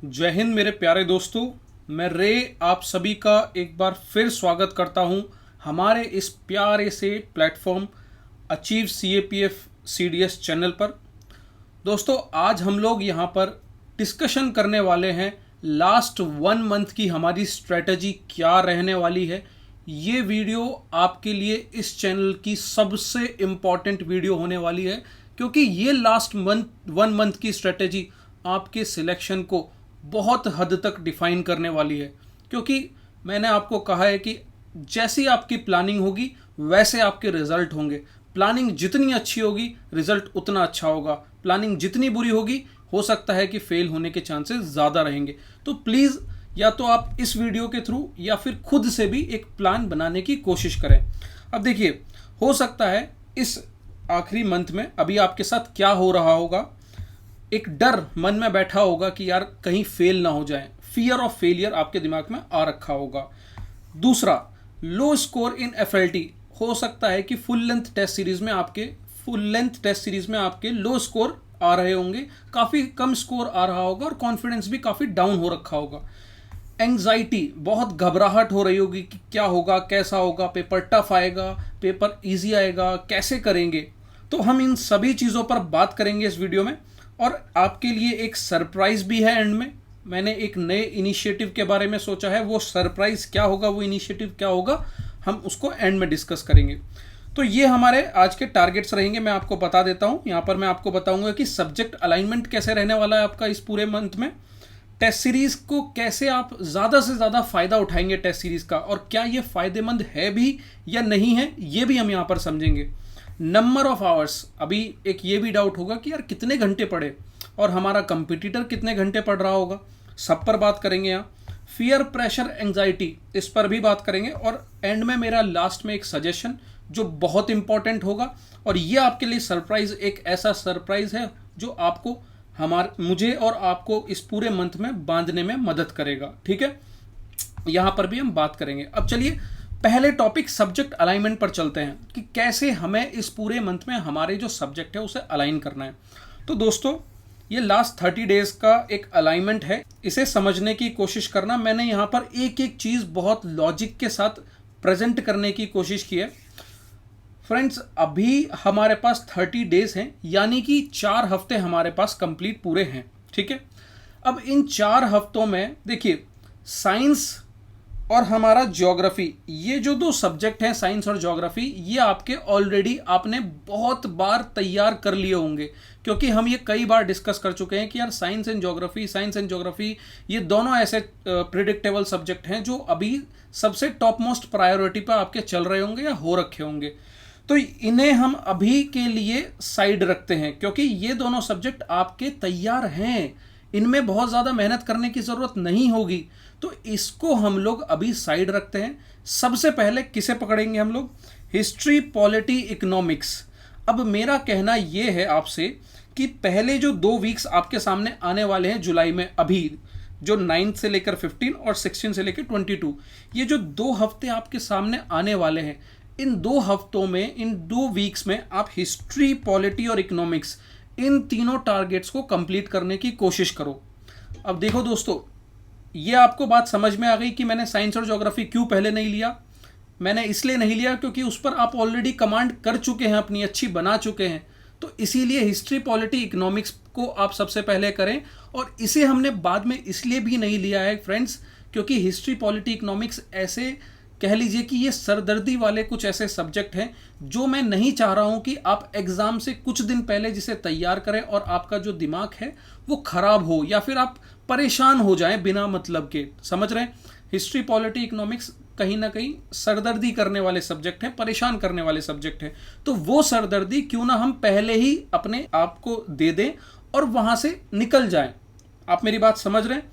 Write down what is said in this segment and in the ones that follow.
जय हिंद मेरे प्यारे दोस्तों। मैं रे आप सभी का एक बार फिर स्वागत करता हूं हमारे इस प्यारे से platform achieve CAPF CDS channel पर। दोस्तों, आज हम लोग यहां पर डिस्कशन करने वाले हैं लास्ट 1 मंथ की हमारी स्ट्रेटजी क्या रहने वाली है। ये वीडियो आपके लिए इस चैनल की सबसे इम्पॉर्टेंट वीडियो होने वाली है, क्योंकि ये लास्ट 1 मंथ की स्ट्रेटजी आपके सिलेक्शन को बहुत हद तक डिफाइन करने वाली है। क्योंकि मैंने आपको कहा है कि जैसी आपकी प्लानिंग होगी वैसे आपके रिजल्ट होंगे। प्लानिंग जितनी अच्छी होगी रिजल्ट उतना अच्छा होगा, प्लानिंग जितनी बुरी होगी हो सकता है कि फेल होने के चांसेस ज़्यादा रहेंगे। तो प्लीज़ या तो आप इस वीडियो के थ्रू या फिर खुद से भी एक प्लान बनाने की कोशिश करें। अब देखिए, हो सकता है इस आखिरी मंथ में अभी आपके साथ क्या हो रहा होगा, एक डर मन में बैठा होगा कि यार कहीं फेल ना हो जाए। फियर ऑफ फेलियर आपके दिमाग में आ रखा होगा। दूसरा, लो स्कोर इन FLT। हो सकता है कि फुल लेंथ टेस्ट सीरीज में आपके लो स्कोर आ रहे होंगे, काफ़ी कम स्कोर आ रहा होगा और कॉन्फिडेंस भी काफ़ी डाउन हो रखा होगा। एंग्जाइटी, बहुत घबराहट हो रही होगी कि क्या होगा, कैसा होगा, पेपर टफ आएगा, पेपर इजी आएगा, कैसे करेंगे। तो हम इन सभी चीज़ों पर बात करेंगे इस वीडियो में। और आपके लिए एक सरप्राइज भी है एंड में। मैंने एक नए इनिशिएटिव के बारे में सोचा है, वो सरप्राइज क्या होगा, वो इनिशिएटिव क्या होगा, हम उसको एंड में डिस्कस करेंगे। तो ये हमारे आज के टारगेट्स रहेंगे। मैं आपको बता देता हूँ, यहाँ पर मैं आपको बताऊंगा कि सब्जेक्ट अलाइनमेंट कैसे रहने वाला है आपका इस पूरे मंथ में, टेस्ट सीरीज को कैसे आप ज़्यादा से ज़्यादा फ़ायदा उठाएंगे टेस्ट सीरीज का, और क्या ये फ़ायदेमंद है भी या नहीं है ये भी हम यहाँ पर समझेंगे। नंबर ऑफ आवर्स, अभी एक ये भी डाउट होगा कि यार कितने घंटे पढ़े और हमारा कंपटीटर कितने घंटे पढ़ रहा होगा, सब पर बात करेंगे यहाँ। फियर, प्रेशर, एंग्जाइटी, इस पर भी बात करेंगे। और एंड में मेरा लास्ट में एक सजेशन जो बहुत इंपॉर्टेंट होगा, और ये आपके लिए सरप्राइज, एक ऐसा सरप्राइज है जो आपको मुझे और आपको इस पूरे मंथ में बांधने में मदद करेगा। ठीक है, यहां पर भी हम बात करेंगे। अब चलिए पहले टॉपिक सब्जेक्ट अलाइनमेंट पर चलते हैं कि कैसे हमें इस पूरे मंथ में हमारे जो सब्जेक्ट है उसे अलाइन करना है। तो दोस्तों, ये लास्ट 30 डेज का एक अलाइनमेंट है, इसे समझने की कोशिश करना। मैंने यहाँ पर एक एक चीज़ बहुत लॉजिक के साथ प्रेजेंट करने की कोशिश की है। फ्रेंड्स, अभी हमारे पास 30 डेज हैं, यानी कि 4 हफ्ते हमारे पास कंप्लीट पूरे हैं। ठीक है, अब इन 4 हफ्तों में देखिए, साइंस और हमारा ज्योग्राफी, ये जो 2 सब्जेक्ट हैं साइंस और ज्योग्राफी, ये आपके ऑलरेडी आपने बहुत बार तैयार कर लिए होंगे, क्योंकि हम ये कई बार डिस्कस कर चुके हैं कि यार साइंस एंड ज्योग्राफी ये दोनों ऐसे प्रिडिक्टेबल सब्जेक्ट हैं जो अभी सबसे टॉप मोस्ट प्रायोरिटी पर आपके चल रहे होंगे या हो रखे होंगे। तो इन्हें हम अभी के लिए साइड रखते हैं, क्योंकि ये दोनों सब्जेक्ट आपके तैयार हैं, इनमें बहुत ज़्यादा मेहनत करने की ज़रूरत नहीं होगी। तो इसको हम लोग अभी साइड रखते हैं। सबसे पहले किसे पकड़ेंगे हम लोग? History, polity, economics. अब मेरा कहना यह है आपसे कि पहले जो 2 वीक्स आपके सामने आने वाले हैं जुलाई में, अभी जो 9 से लेकर 15 और 16 से लेकर 22, ये जो 2 हफ्ते आपके सामने आने वाले हैं, इन 2 हफ्तों में, इन 2 वीक्स में आप हिस्ट्री, पॉलिटी और इकोनॉमिक्स, इन तीनों टारगेट्स को कंप्लीट करने की कोशिश करो। अब देखो दोस्तों, ये आपको बात समझ में आ गई कि मैंने साइंस और ज्योग्राफी क्यों पहले नहीं लिया। मैंने इसलिए नहीं लिया क्योंकि उस पर आप ऑलरेडी कमांड कर चुके हैं, अपनी अच्छी बना चुके हैं। तो इसीलिए हिस्ट्री, पॉलिटी, इकोनॉमिक्स को आप सबसे पहले करें। और इसे हमने बाद में इसलिए भी नहीं लिया है फ्रेंड्स, क्योंकि हिस्ट्री, पॉलिटी, इकोनॉमिक्स ऐसे कह लीजिए कि ये सरदर्दी वाले कुछ ऐसे सब्जेक्ट हैं जो मैं नहीं चाह रहा हूं कि आप एग्जाम से कुछ दिन पहले जिसे तैयार करें और आपका जो दिमाग है वो खराब हो, या फिर आप परेशान हो जाएं बिना मतलब के। समझ रहे हैं? हिस्ट्री, पॉलिटी, इकोनॉमिक्स कहीं ना कहीं सरदर्दी करने वाले सब्जेक्ट हैं, परेशान करने वाले सब्जेक्ट हैं। तो वो सरदर्दी क्यों ना हम पहले ही अपने आप को दे दें और वहां से निकल जाएं। आप मेरी बात समझ रहे हैं?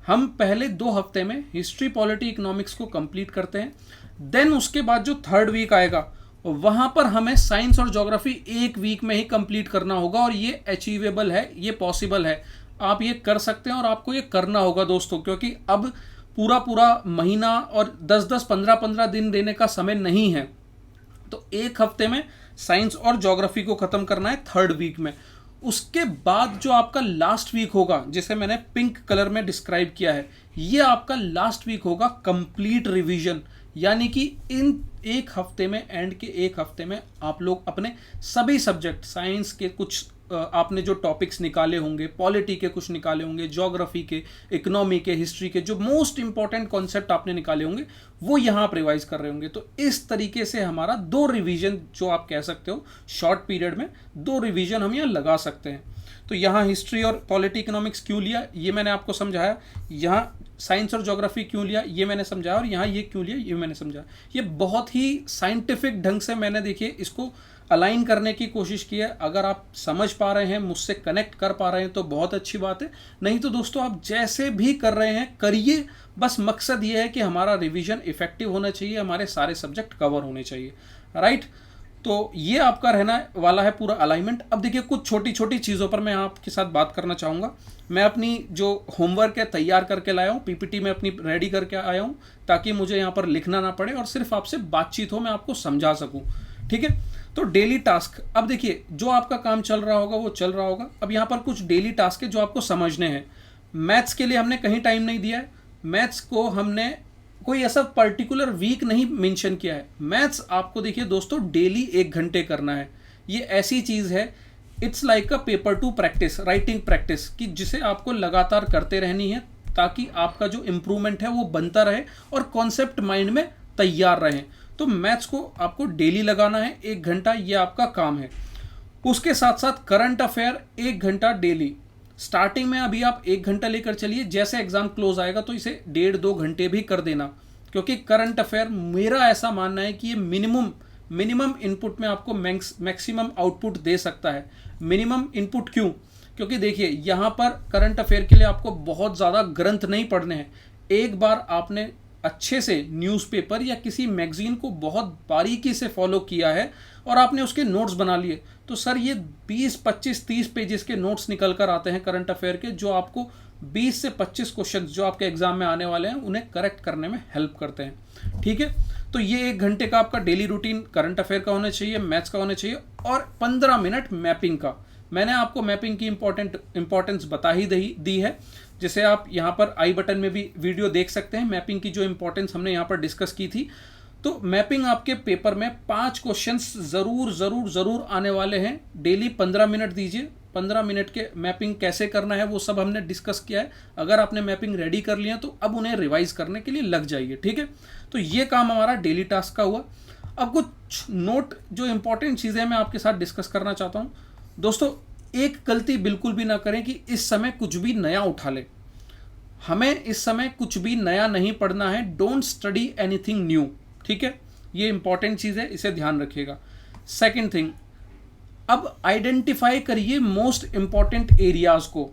हम पहले 2 हफ्ते में हिस्ट्री, पॉलिटी, इकोनॉमिक्स को कंप्लीट करते हैं। देन उसके बाद जो 3rd वीक आएगा वहां पर हमें साइंस और ज्योग्राफी 1 वीक में ही कंप्लीट करना होगा। और ये अचीवेबल है, ये पॉसिबल है, आप ये कर सकते हैं और आपको ये करना होगा दोस्तों, क्योंकि अब पूरा पूरा महीना और 10-10, 15-15 दिन देने का समय नहीं है। तो 1 हफ्ते में साइंस और ज्योग्राफी को खत्म करना है 3rd वीक में। उसके बाद जो आपका लास्ट वीक होगा, जिसे मैंने पिंक कलर में डिस्क्राइब किया है, ये आपका लास्ट वीक होगा कंप्लीट रिवीजन। यानी कि इन एक हफ्ते में, एंड के एक हफ्ते में आप लोग अपने सभी सब्जेक्ट, साइंस के कुछ आपने जो टॉपिक्स निकाले होंगे, पॉलिटी के कुछ निकाले होंगे, ज्योग्राफी के, इकोनॉमी के, हिस्ट्री के, जो मोस्ट इंपॉर्टेंट कॉन्सेप्ट आपने निकाले होंगे वो यहाँ आप रिवाइज कर रहे होंगे। तो इस तरीके से हमारा 2 रिवीजन, जो आप कह सकते हो शॉर्ट पीरियड में 2 रिवीजन हम यहाँ लगा सकते हैं। तो यहाँ हिस्ट्री और पॉलिटी इकोनॉमिक्स क्यों लिया ये मैंने आपको समझाया, यहाँ साइंस और ज्योग्राफी क्यों लिया ये मैंने समझाया, और यहाँ ये क्यों लिया ये मैंने समझाया। ये बहुत ही साइंटिफिक ढंग से मैंने, देखिए, इसको अलाइन करने की कोशिश की है। अगर आप समझ पा रहे हैं, मुझसे कनेक्ट कर पा रहे हैं तो बहुत अच्छी बात है, नहीं तो दोस्तों आप जैसे भी कर रहे हैं करिए, बस मकसद ये है कि हमारा रिवीजन इफेक्टिव होना चाहिए, हमारे सारे सब्जेक्ट कवर होने चाहिए, राइट। तो ये आपका रहना वाला है पूरा अलाइनमेंट। अब देखिए, कुछ छोटी छोटी चीज़ों पर मैं आपके साथ बात करना चाहूँगा। मैं अपनी जो होमवर्क है तैयार करके लाया हूँ, पीपीटी में अपनी रेडी करके आया हूँ, ताकि मुझे यहाँ पर लिखना ना पड़े और सिर्फ आपसे बातचीत हो, मैं आपको समझा सकूँ, ठीक है। तो डेली टास्क, अब देखिए, जो आपका काम चल रहा होगा वो चल रहा होगा। अब यहाँ पर कुछ डेली टास्क है जो आपको समझने हैं। मैथ्स के लिए हमने कहीं टाइम नहीं दिया है, मैथ्स को हमने कोई ऐसा पर्टिकुलर वीक नहीं मेंशन किया है। मैथ्स आपको देखिए दोस्तों डेली 1 घंटे करना है। ये ऐसी चीज़ है, it's like a paper two practice, writing practice, कि जिसे आपको लगातार करते रहनी है, ताकि आपका जो इम्प्रूवमेंट है वो बनता रहे और कॉन्सेप्ट माइंड में तैयार रहे। तो मैथ्स को आपको डेली लगाना है 1 घंटा, ये आपका काम है। उसके साथ साथ करंट अफेयर 1 घंटा डेली। स्टार्टिंग में अभी आप 1 घंटा लेकर चलिए, जैसे एग्जाम क्लोज आएगा तो इसे 1.5-2 घंटे भी कर देना, क्योंकि करंट अफेयर मेरा ऐसा मानना है कि ये मिनिमम इनपुट में आपको मैक्सिमम आउटपुट दे सकता है। मिनिमम इनपुट क्यों? क्योंकि देखिए, यहाँ पर करंट अफेयर के लिए आपको बहुत ज़्यादा ग्रंथ नहीं पढ़ने हैं। एक बार आपने अच्छे से न्यूज़पेपर या किसी मैगजीन को बहुत बारीकी से फॉलो किया है और आपने उसके नोट्स बना लिए, तो सर ये 20, 25, 30 पेजेस के नोट्स निकल कर आते हैं करंट अफेयर के, जो आपको 20 से 25 क्वेश्चन जो आपके एग्जाम में आने वाले हैं उन्हें करेक्ट करने में हेल्प करते हैं, ठीक है। तो ये 1 घंटे का आपका डेली रूटीन करंट अफेयर का होना चाहिए, मैथ्स का होना चाहिए, और 15 मिनट मैपिंग का। मैंने आपको मैपिंग की इंपॉर्टेंस बता ही दी है, जिसे आप यहाँ पर आई बटन में भी वीडियो देख सकते हैं। मैपिंग की जो इंपॉर्टेंस हमने यहाँ पर डिस्कस की थी। तो मैपिंग आपके पेपर में 5 क्वेश्चंस ज़रूर आने वाले हैं। डेली 15 मिनट दीजिए। 15 मिनट के मैपिंग कैसे करना है वो सब हमने डिस्कस किया है। अगर आपने मैपिंग रेडी कर लिया तो अब उन्हें रिवाइज करने के लिए लग जाइए, ठीक है। तो ये काम हमारा डेली टास्क का हुआ। अब कुछ नोट, जो इंपॉर्टेंट चीज़ें मैं आपके साथ डिस्कस करना चाहता हूँ। दोस्तों, एक गलती बिल्कुल भी ना करें कि इस समय कुछ भी नया उठा ले। हमें इस समय कुछ भी नया नहीं पढ़ना है। डोंट स्टडी एनीथिंग न्यू, ठीक है। ये इंपॉर्टेंट चीज़ है, इसे ध्यान रखिएगा। सेकंड थिंग, अब आइडेंटिफाई करिए मोस्ट इंपॉर्टेंट एरियाज को।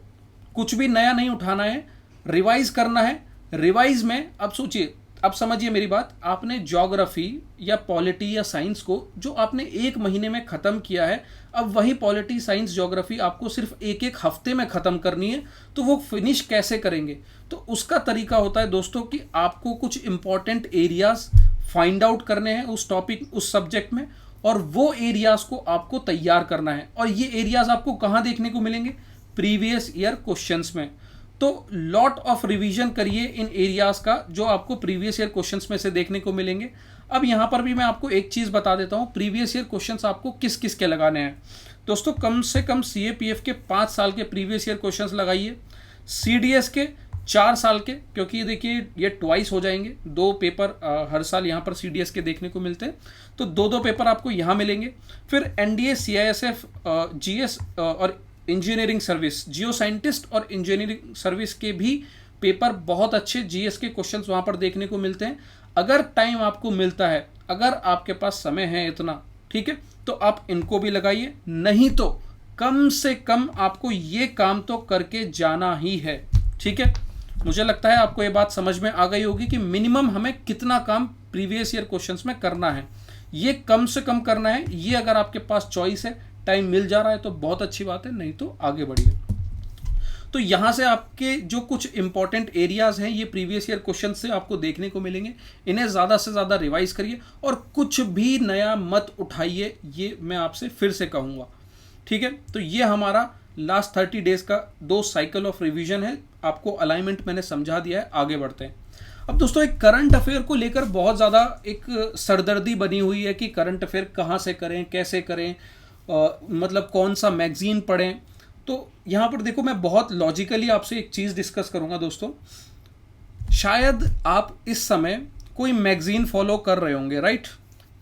कुछ भी नया नहीं उठाना है, रिवाइज करना है। रिवाइज में अब सोचिए, अब समझिए मेरी बात। आपने ज्योग्राफी या पॉलिटी या साइंस को जो आपने 1 महीने में ख़त्म किया है, अब वही पॉलिटी, साइंस, ज्योग्राफी आपको सिर्फ 1 हफ्ते में ख़त्म करनी है। तो वो फिनिश कैसे करेंगे? तो उसका तरीका होता है दोस्तों कि आपको कुछ इंपॉर्टेंट एरियाज फाइंड आउट करने हैं उस टॉपिक, उस सब्जेक्ट में, और वो एरियाज को आपको तैयार करना है। और ये एरियाज आपको कहाँ देखने को मिलेंगे? प्रीवियस ईयर क्वेश्चंस में। तो लॉट ऑफ रिवीजन करिए इन एरियाज का जो आपको प्रीवियस ईयर क्वेश्चंस में से देखने को मिलेंगे। अब यहाँ पर भी मैं आपको एक चीज़ बता देता हूँ, प्रीवियस ईयर क्वेश्चंस आपको किस किस के लगाने हैं। दोस्तों, कम से कम CAPF के 5 साल के प्रीवियस ईयर क्वेश्चंस लगाइए, CDS के 4 साल के, क्योंकि देखिए ये ट्वाइस हो जाएंगे। 2 पेपर हर साल यहाँ पर CDS के देखने को मिलते हैं, तो 2 पेपर आपको यहाँ मिलेंगे। फिर NDA, CISF, GS और इंजीनियरिंग सर्विस, जियो साइंटिस्ट और इंजीनियरिंग सर्विस के भी पेपर बहुत अच्छे GS के क्वेश्चंस वहाँ पर देखने को मिलते हैं। अगर टाइम आपको मिलता है, अगर आपके पास समय है इतना, ठीक है, तो आप इनको भी लगाइए। नहीं तो कम से कम आपको ये काम तो करके जाना ही है, ठीक है। मुझे लगता है आपको ये बात समझ में आ गई होगी कि मिनिमम हमें कितना काम प्रीवियस ईयर क्वेश्चंस में करना है। ये कम से कम करना है। ये अगर आपके पास चॉइस है, टाइम मिल जा रहा है तो बहुत अच्छी बात है, नहीं तो आगे बढ़िए। तो यहाँ से आपके जो कुछ इंपॉर्टेंट एरियाज हैं ये प्रीवियस ईयर क्वेश्चन से आपको देखने को मिलेंगे। इन्हें ज़्यादा से ज़्यादा रिवाइज करिए और कुछ भी नया मत उठाइए, ये मैं आपसे फिर से कहूँगा, ठीक है। तो ये हमारा लास्ट 30 डेज का 2 साइकिल ऑफ रिवीजन है, आपको अलाइनमेंट मैंने समझा दिया है, आगे बढ़ते हैं। अब दोस्तों एक करंट अफेयर को लेकर बहुत ज़्यादा एक सरदर्दी बनी हुई है कि करंट अफेयर कहाँ से करें, कैसे करें, मतलब कौन सा मैगजीन पढ़ें। तो यहाँ पर देखो मैं बहुत लॉजिकली आपसे एक चीज़ डिस्कस करूँगा दोस्तों। शायद आप इस समय कोई मैगजीन फॉलो कर रहे होंगे, राइट,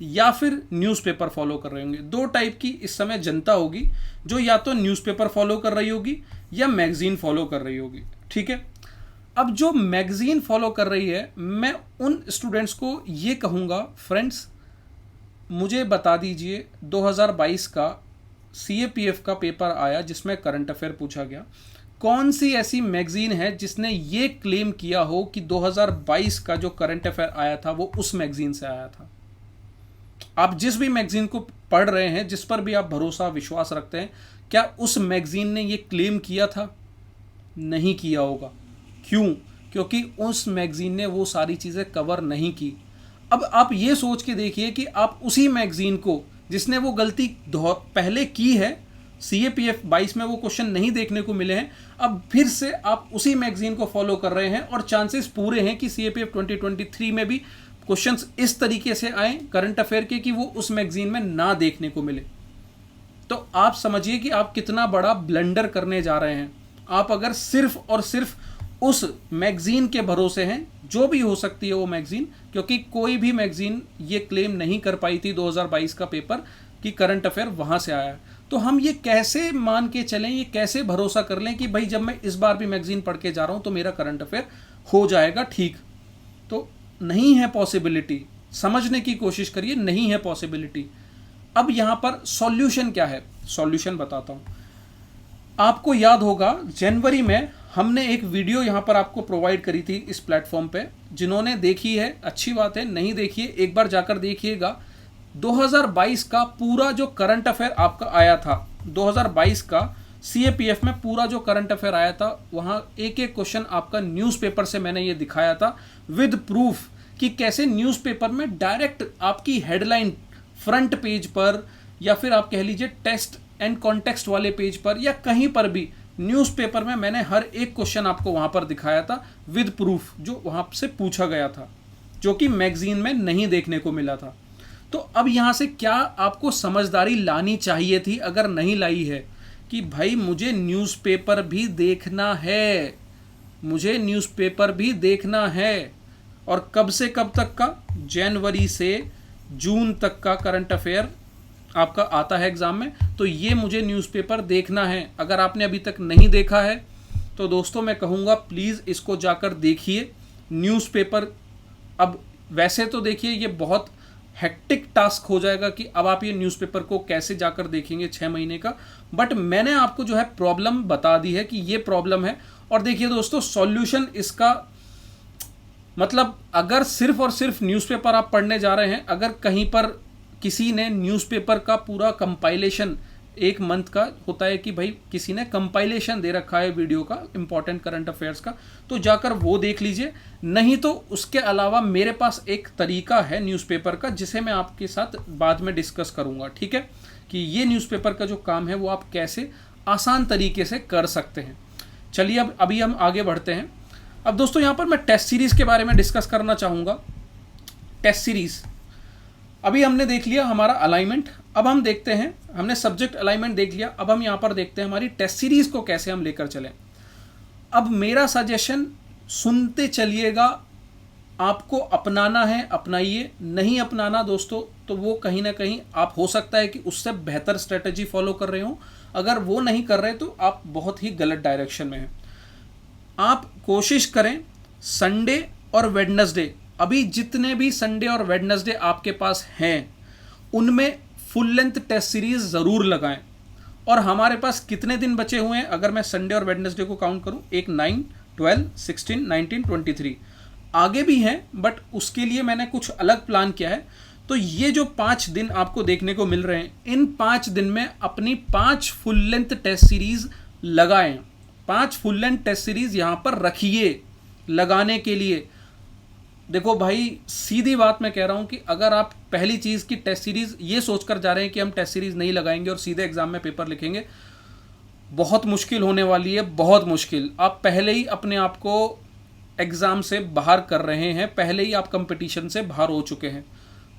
या फिर न्यूज़पेपर फॉलो कर रहे होंगे। 2 टाइप की इस समय जनता होगी जो या तो न्यूज़पेपर फॉलो कर रही होगी या मैगजीन फॉलो कर रही होगी, ठीक है। अब जो मैगजीन फॉलो कर रही है, मैं उन स्टूडेंट्स को ये कहूँगा, फ्रेंड्स मुझे बता दीजिए 2022 का CAPF का पेपर आया जिसमें करंट अफेयर पूछा गया, कौन सी ऐसी मैगजीन है जिसने ये क्लेम किया हो कि 2022 का जो करंट अफेयर आया था वो उस मैगजीन से आया था। आप जिस भी मैगजीन को पढ़ रहे हैं, जिस पर भी आप भरोसा विश्वास रखते हैं, क्या उस मैगजीन ने ये क्लेम किया था? नहीं किया होगा। क्यों? क्योंकि उस मैगजीन ने वो सारी चीज़ें कवर नहीं की। अब आप ये सोच के देखिए कि आप उसी मैगजीन को जिसने वो गलती पहले की है, CAPF 22 में वो क्वेश्चन नहीं देखने को मिले हैं, अब फिर से आप उसी मैगजीन को फॉलो कर रहे हैं और चांसेस पूरे हैं कि CAPF 2023 में भी क्वेश्चंस इस तरीके से आए करंट अफेयर के कि वो उस मैगजीन में ना देखने को मिले। तो आप समझिए कि आप कितना बड़ा ब्लंडर करने जा रहे हैं। आप अगर सिर्फ और सिर्फ उस मैगजीन के भरोसे हैं, जो भी हो सकती है वो मैगजीन, क्योंकि कोई भी मैगजीन ये क्लेम नहीं कर पाई थी 2022 का पेपर कि करंट अफेयर वहाँ से आया है, तो हम ये कैसे मान के चलें, ये कैसे भरोसा कर लें कि भाई जब मैं इस बार भी मैगजीन पढ़ के जा रहा हूँ तो मेरा करंट अफेयर हो जाएगा ठीक? तो नहीं है पॉसिबिलिटी। समझने की कोशिश करिए, नहीं है पॉसिबिलिटी। अब यहाँ पर सॉल्यूशन क्या है? सॉल्यूशन बताता हूँ। आपको याद होगा जनवरी में हमने एक वीडियो यहाँ पर आपको प्रोवाइड करी थी इस प्लेटफॉर्म पे। जिन्होंने देखी है अच्छी बात है, नहीं देखिए एक बार जाकर देखिएगा। 2022 का पूरा जो करंट अफेयर आपका आया था, 2022 का CAPF में पूरा जो करंट अफेयर आया था, वहाँ एक एक क्वेश्चन आपका न्यूज़पेपर से मैंने ये दिखाया था विद प्रूफ कि कैसे न्यूज़पेपर में डायरेक्ट आपकी हेडलाइन फ्रंट पेज पर या फिर आप कह लीजिए टेस्ट एंड कॉन्टेक्स्ट वाले पेज पर या कहीं पर भी न्यूज़पेपर में मैंने हर एक क्वेश्चन आपको वहाँ पर दिखाया था विद प्रूफ, जो वहाँ से पूछा गया था, जो कि मैगजीन में नहीं देखने को मिला था। तो अब यहाँ से क्या आपको समझदारी लानी चाहिए थी अगर नहीं लाई है कि भाई मुझे न्यूज़पेपर भी देखना है, मुझे न्यूज़पेपर भी देखना है। और कब से कब तक का? जनवरी से जून तक का करंट अफेयर आपका आता है एग्ज़ाम में, तो ये मुझे न्यूज़पेपर देखना है। अगर आपने अभी तक नहीं देखा है तो दोस्तों मैं कहूँगा प्लीज़ इसको जाकर देखिए न्यूज़पेपर। अब वैसे तो देखिए ये बहुत हेक्टिक टास्क हो जाएगा कि अब आप ये न्यूज़पेपर को कैसे जाकर देखेंगे 6 महीने का, बट मैंने आपको जो है प्रॉब्लम बता दी है कि ये प्रॉब्लम है। और देखिए दोस्तों सॉल्यूशन इसका मतलब अगर सिर्फ और सिर्फ न्यूज़पेपर आप पढ़ने जा रहे हैं, अगर कहीं पर किसी ने न्यूज़पेपर का पूरा कंपाइलेशन, 1 मंथ का होता है कि भाई किसी ने कंपाइलेशन दे रखा है वीडियो का इंपॉर्टेंट करंट अफेयर्स का, तो जाकर वो देख लीजिए। नहीं तो उसके अलावा मेरे पास एक तरीका है न्यूज़पेपर का जिसे मैं आपके साथ बाद में डिस्कस करूँगा, ठीक है, कि ये न्यूज़पेपर का जो काम है वो आप कैसे आसान तरीके से कर सकते हैं। चलिए अब अभी हम आगे बढ़ते हैं। अब दोस्तों यहाँ पर मैं टेस्ट सीरीज़ के बारे में डिस्कस करना चाहूँगा। टेस्ट सीरीज़ अभी हमने देख लिया हमारा अलाइनमेंट, अब हम देखते हैं, हमने सब्जेक्ट अलाइनमेंट देख लिया, अब हम यहाँ पर देखते हैं हमारी टेस्ट सीरीज़ को कैसे हम लेकर चलें। अब मेरा सजेशन सुनते चलिएगा, आपको अपनाना है अपनाइए, नहीं अपनाना दोस्तों तो वो कहीं ना कहीं आप हो सकता है कि उससे बेहतर स्ट्रेटजी फॉलो कर रहे हो। अगर वो नहीं कर रहे तो आप बहुत ही गलत डायरेक्शन में हैं। आप कोशिश करें संडे और वेडनेसडे, अभी जितने भी संडे और वेडनेसडे आपके पास हैं उनमें फुल लेंथ टेस्ट सीरीज ज़रूर लगाएं। और हमारे पास कितने दिन बचे हुए हैं अगर मैं संडे और वेडनेसडे को काउंट करूं? एक 9, 12, 16, 19, 23 आगे भी हैं, बट उसके लिए मैंने कुछ अलग प्लान किया है। तो ये जो 5 दिन आपको देखने को मिल रहे हैं, इन 5 दिन में अपनी 5 फुल लेंथ टेस्ट सीरीज लगाएं। 5 फुल लेंथ टेस्ट सीरीज यहाँ पर रखिए लगाने के लिए। देखो भाई सीधी बात मैं कह रहा हूँ कि अगर आप पहली चीज़ की टेस्ट सीरीज़ ये सोचकर जा रहे हैं कि हम टेस्ट सीरीज़ नहीं लगाएंगे और सीधे एग्जाम में पेपर लिखेंगे, बहुत मुश्किल होने वाली है, बहुत मुश्किल। आप पहले ही अपने आप को एग्ज़ाम से बाहर कर रहे हैं, पहले ही आप कंपटीशन से बाहर हो चुके हैं।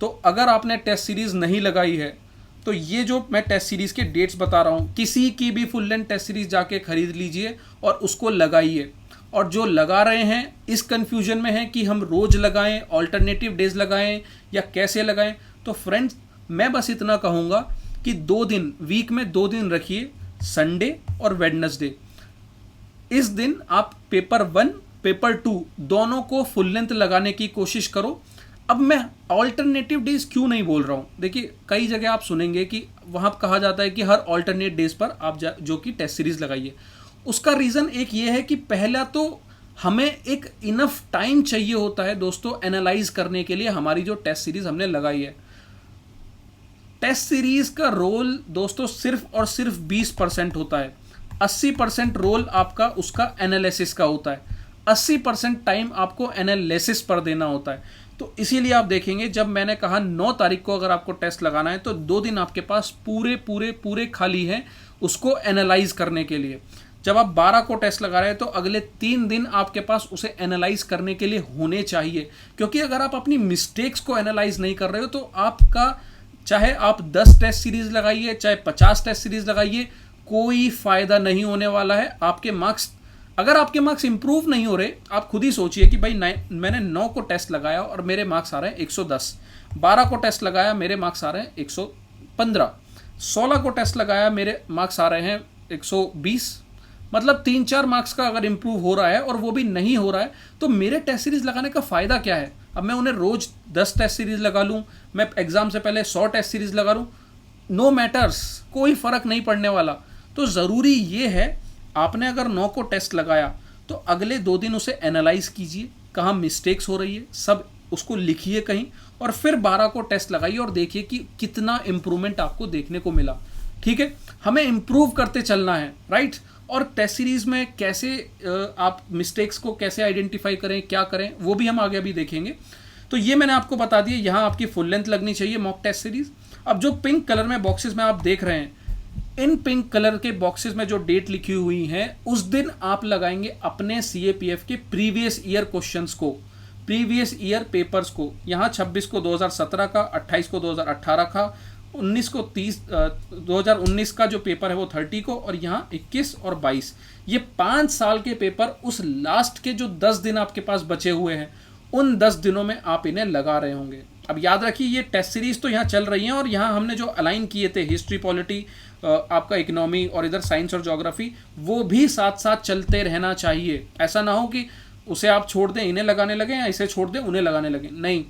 तो अगर आपने टेस्ट सीरीज़ नहीं लगाई है तो ये जो मैं टेस्ट सीरीज़ के डेट्स बता रहा हूँ, किसी की भी फुल लेंथ टेस्ट सीरीज़ जाके ख़रीद लीजिए और उसको लगाइए। और जो लगा रहे हैं इस कन्फ्यूजन में है कि हम रोज़ लगाएं, ऑल्टरनेटिव डेज लगाएं या कैसे लगाएं, तो फ्रेंड्स मैं बस इतना कहूँगा कि 2 दिन, वीक में 2 दिन रखिए, संडे और वेडनेसडे। इस दिन आप पेपर 1 पेपर 2 दोनों को फुल लेंथ लगाने की कोशिश करो। अब मैं ऑल्टरनेटिव डेज क्यों नहीं बोल रहा हूँ, देखिए कई जगह आप सुनेंगे कि वहाँ कहा जाता है कि हर ऑल्टरनेट डेज पर आप जो कि टेस्ट सीरीज़ लगाइए। उसका रीज़न एक ये है कि पहला तो हमें एक इनफ टाइम चाहिए होता है दोस्तों एनालाइज करने के लिए हमारी जो टेस्ट सीरीज़ हमने लगाई है। टेस्ट सीरीज़ का रोल दोस्तों सिर्फ और सिर्फ 20% होता है। 80% रोल आपका उसका एनालिसिस का होता है। 80% टाइम आपको एनालिसिस पर देना होता है। तो इसीलिए आप देखेंगे जब मैंने कहा 9 तारीख को अगर आपको टेस्ट लगाना है तो 2 दिन आपके पास पूरे पूरे पूरे खाली हैं उसको एनालाइज करने के लिए। जब आप 12 को टेस्ट लगा रहे हैं तो अगले 3 दिन आपके पास उसे एनालाइज करने के लिए होने चाहिए, क्योंकि अगर आप अपनी मिस्टेक्स को एनालाइज नहीं कर रहे हो तो आपका, चाहे आप 10 टेस्ट सीरीज लगाइए चाहे 50 टेस्ट सीरीज लगाइए, कोई फायदा नहीं होने वाला है। आपके मार्क्स, अगर आपके मार्क्स इंप्रूव नहीं हो रहे, आप खुद ही सोचिए कि भाई मैंने 9 को टेस्ट लगाया और मेरे मार्क्स आ रहे हैं 110, 12 को टेस्ट लगाया मेरे मार्क्स आ रहे हैं 115, 16 को टेस्ट लगाया मेरे मार्क्स आ रहे हैं 120, मतलब 3-4 मार्क्स का अगर इंप्रूव हो रहा है और वो भी नहीं हो रहा है तो मेरे टेस्ट सीरीज लगाने का फ़ायदा क्या है। अब मैं उन्हें रोज़ 10 टेस्ट सीरीज लगा लूँ, मैं एग्ज़ाम से पहले 100 टेस्ट सीरीज लगा लूँ, नो मैटर्स, कोई फ़र्क नहीं पड़ने वाला। तो ज़रूरी ये है, आपने अगर 9 को टेस्ट लगाया तो अगले 2 दिन उसे एनालाइज कीजिए, कहाँ मिस्टेक्स हो रही है सब उसको लिखिए कहीं, और फिर 12 को टेस्ट लगाइए और देखिए कि कितना इम्प्रूवमेंट आपको देखने को मिला। ठीक है, हमें इम्प्रूव करते चलना है, राइट। और टेस्ट सीरीज में कैसे आप मिस्टेक्स को कैसे आइडेंटिफाई करें, क्या करें, वो भी हम आगे अभी देखेंगे। तो ये मैंने आपको बता दिया, यहाँ आपकी फुल लेंथ लगनी चाहिए मॉक टेस्ट सीरीज। अब जो पिंक कलर में बॉक्सेस में आप देख रहे हैं, इन पिंक कलर के बॉक्सेस में जो डेट लिखी हुई है उस दिन आप लगाएंगे अपने CAPF के प्रीवियस ईयर क्वेश्चंस को, प्रीवियस ईयर पेपर्स को। यहाँ 26 को 2017 का, 28 को 2018 का, 19 को 2019 का जो पेपर है वो 30 को, और यहाँ 21 और 22, ये 5 साल के पेपर उस लास्ट के जो 10 दिन आपके पास बचे हुए हैं उन 10 दिनों में आप इन्हें लगा रहे होंगे। अब याद रखिए ये टेस्ट सीरीज तो यहाँ चल रही हैं और यहाँ हमने जो अलाइन किए थे हिस्ट्री, पॉलिटी, आपका इकोनॉमी और इधर साइंस और ज्योग्राफी, वो भी साथ साथ चलते रहना चाहिए। ऐसा ना हो कि उसे आप छोड़ दें इन्हें लगाने लगे या इसे छोड़ दें उन्हें लगाने लगे, नहीं,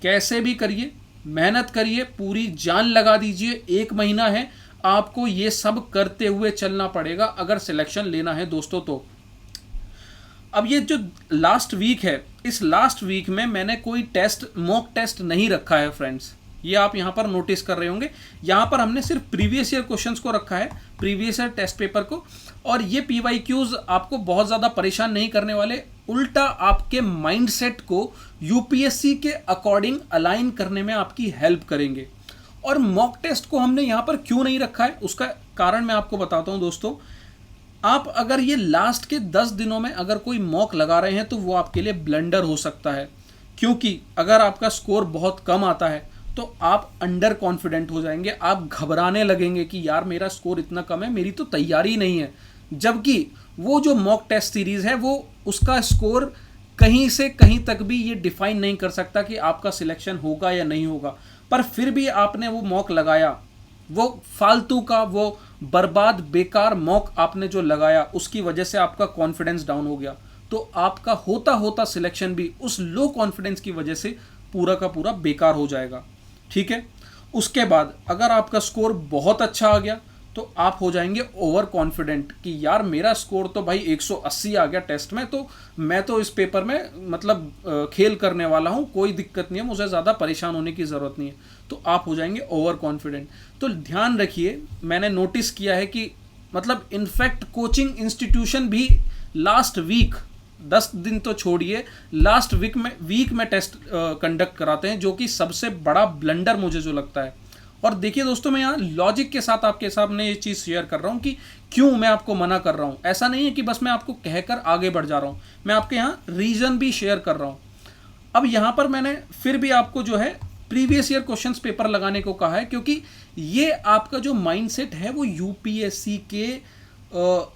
कैसे भी करिए, मेहनत करिए, पूरी जान लगा दीजिए। 1 महीना है, आपको ये सब करते हुए चलना पड़ेगा अगर सिलेक्शन लेना है दोस्तों। तो अब ये जो लास्ट वीक है, इस लास्ट वीक में मैंने कोई टेस्ट, मॉक टेस्ट नहीं रखा है फ्रेंड्स, ये आप यहाँ पर नोटिस कर रहे होंगे। यहाँ पर हमने सिर्फ प्रीवियस ईयर क्वेश्चंस को रखा है, प्रीवियस ईयर टेस्ट पेपर को, और ये PYQs आपको बहुत ज़्यादा परेशान नहीं करने वाले, उल्टा आपके माइंडसेट को UPSC के अकॉर्डिंग अलाइन करने में आपकी हेल्प करेंगे। और मॉक टेस्ट को हमने यहाँ पर क्यों नहीं रखा है, उसका कारण मैं आपको बताता हूँ दोस्तों। आप अगर ये लास्ट के 10 दिनों में अगर कोई मॉक लगा रहे हैं तो वो आपके लिए ब्लंडर हो सकता है, क्योंकि अगर आपका स्कोर बहुत कम आता है तो आप अंडर कॉन्फिडेंट हो जाएंगे, आप घबराने लगेंगे कि यार मेरा स्कोर इतना कम है, मेरी तो तैयारी नहीं है। जबकि वो जो मॉक टेस्ट सीरीज है वो उसका स्कोर कहीं से कहीं तक भी ये डिफाइन नहीं कर सकता कि आपका सिलेक्शन होगा या नहीं होगा, पर फिर भी आपने वो मॉक लगाया, वो फालतू का, वो बर्बाद बेकार मॉक आपने जो लगाया, उसकी वजह से आपका कॉन्फिडेंस डाउन हो गया, तो आपका होता होता सिलेक्शन भी उस लो कॉन्फिडेंस की वजह से पूरा का पूरा बेकार हो जाएगा। ठीक है, उसके बाद अगर आपका स्कोर बहुत अच्छा आ गया तो आप हो जाएंगे ओवर कॉन्फिडेंट कि यार मेरा स्कोर तो भाई 180 आ गया टेस्ट में, तो मैं तो इस पेपर में मतलब खेल करने वाला हूँ, कोई दिक्कत नहीं है, मुझे ज़्यादा परेशान होने की ज़रूरत नहीं है, तो आप हो जाएंगे ओवर कॉन्फिडेंट। तो ध्यान रखिए, मैंने नोटिस किया है कि मतलब इनफैक्ट कोचिंग इंस्टीट्यूशन भी लास्ट वीक, 10 दिन तो छोड़िए, लास्ट वीक में टेस्ट कंडक्ट कराते हैं, जो कि सबसे बड़ा ब्लंडर मुझे जो लगता है। और देखिए दोस्तों, मैं यहाँ लॉजिक के साथ आपके सामने ये चीज़ शेयर कर रहा हूँ कि क्यों मैं आपको मना कर रहा हूँ। ऐसा नहीं है कि बस मैं आपको कहकर आगे बढ़ जा रहा हूँ, मैं आपके यहाँ रीज़न भी शेयर कर रहा हूँ। अब यहाँ पर मैंने फिर भी आपको जो है प्रीवियस ईयर क्वेश्चंस पेपर लगाने को कहा है, क्योंकि ये आपका जो माइंडसेट है वो यूपीएससी के